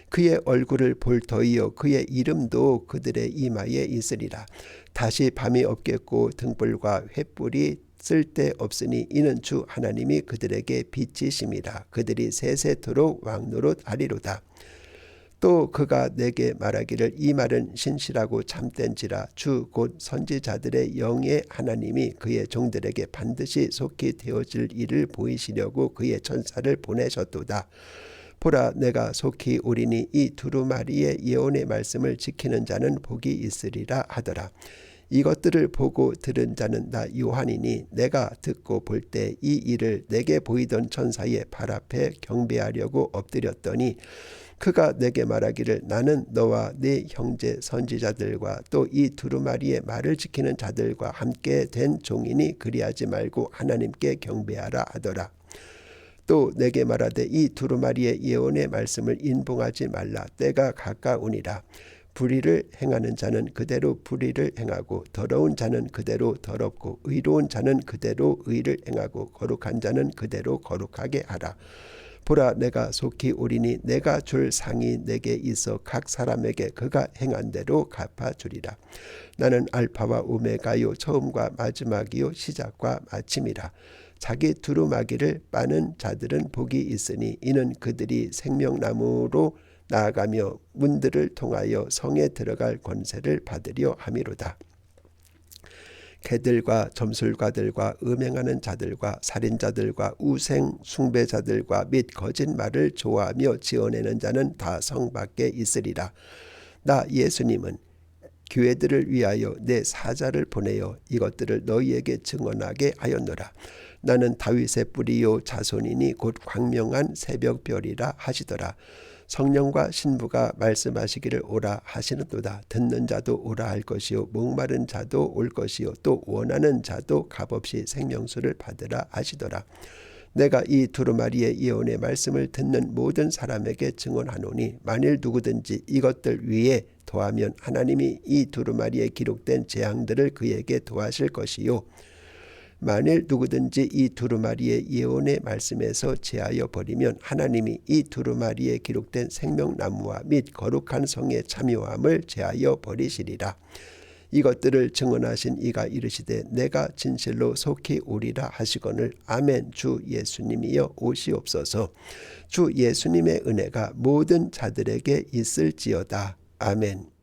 그의 얼굴을 볼 터이요 그의 이름도 그들의 이마에 있으리라. 다시 밤이 없겠고 등불과 횃불이 쓸데없으니 이는 주 하나님이 그들에게 빛이심이라. 그들이 세세토록 왕노릇 하리로다. 또 그가 내게 말하기를 이 말은 신실하고 참된지라. 주 곧 선지자들의 영의 하나님이 그의 종들에게 반드시 속히 되어질 일을 보이시려고 그의 천사를 보내셨도다. 보라 내가 속히 오리니 이 두루마리의 예언의 말씀을 지키는 자는 복이 있으리라 하더라. 이것들을 보고 들은 자는 나 요한이니 내가 듣고 볼 때 이 일을 내게 보이던 천사의 발 앞에 경배하려고 엎드렸더니 그가 내게 말하기를 나는 너와 네 형제 선지자들과 또 이 두루마리의 말을 지키는 자들과 함께 된 종이니 그리하지 말고 하나님께 경배하라 하더라. 또 내게 말하되 이 두루마리의 예언의 말씀을 인봉하지 말라. 때가 가까우니라. 불의를 행하는 자는 그대로 불의를 행하고 더러운 자는 그대로 더럽고 의로운 자는 그대로 의를 행하고 거룩한 자는 그대로 거룩하게 하라. 보라 내가 속히 오리니 내가 줄 상이 내게 있어 각 사람에게 그가 행한 대로 갚아주리라. 나는 알파와 오메가요 처음과 마지막이요 시작과 마침이라. 자기 두루마기를 빠는 자들은 복이 있으니 이는 그들이 생명나무로 나아가며 문들을 통하여 성에 들어갈 권세를 받으려 함이로다. 개들과 점술가들과 음행하는 자들과 살인자들과 우생 숭배자들과 및 거짓말을 좋아하며 지어내는 자는 다 성 밖에 있으리라. 나 예수님은 교회들을 위하여 내 사자를 보내어 이것들을 너희에게 증언하게 하였노라. 나는 다윗의 뿌리요 자손이니 곧 광명한 새벽별이라 하시더라. 성령과 신부가 말씀하시기를 오라 하시는도다. 듣는 자도 오라 할 것이요 목마른 자도 올 것이요 또 원하는 자도 값없이 생명수를 받으라 하시더라. 내가 이 두루마리의 예언의 말씀을 듣는 모든 사람에게 증언하노니 만일 누구든지 이것들 위에 더하면 하나님이 이 두루마리에 기록된 재앙들을 그에게 더하실 것이요 만일 누구든지 이 두루마리의 예언의 말씀에서 제하여 버리면 하나님이 이 두루마리에 기록된 생명나무와 및 거룩한 성의 참여함을 제하여 버리시리라. 이것들을 증언하신 이가 이르시되 내가 진실로 속히 오리라 하시거늘 아멘. 주 예수님이여 오시옵소서. 주 예수님의 은혜가 모든 자들에게 있을지어다. 아멘.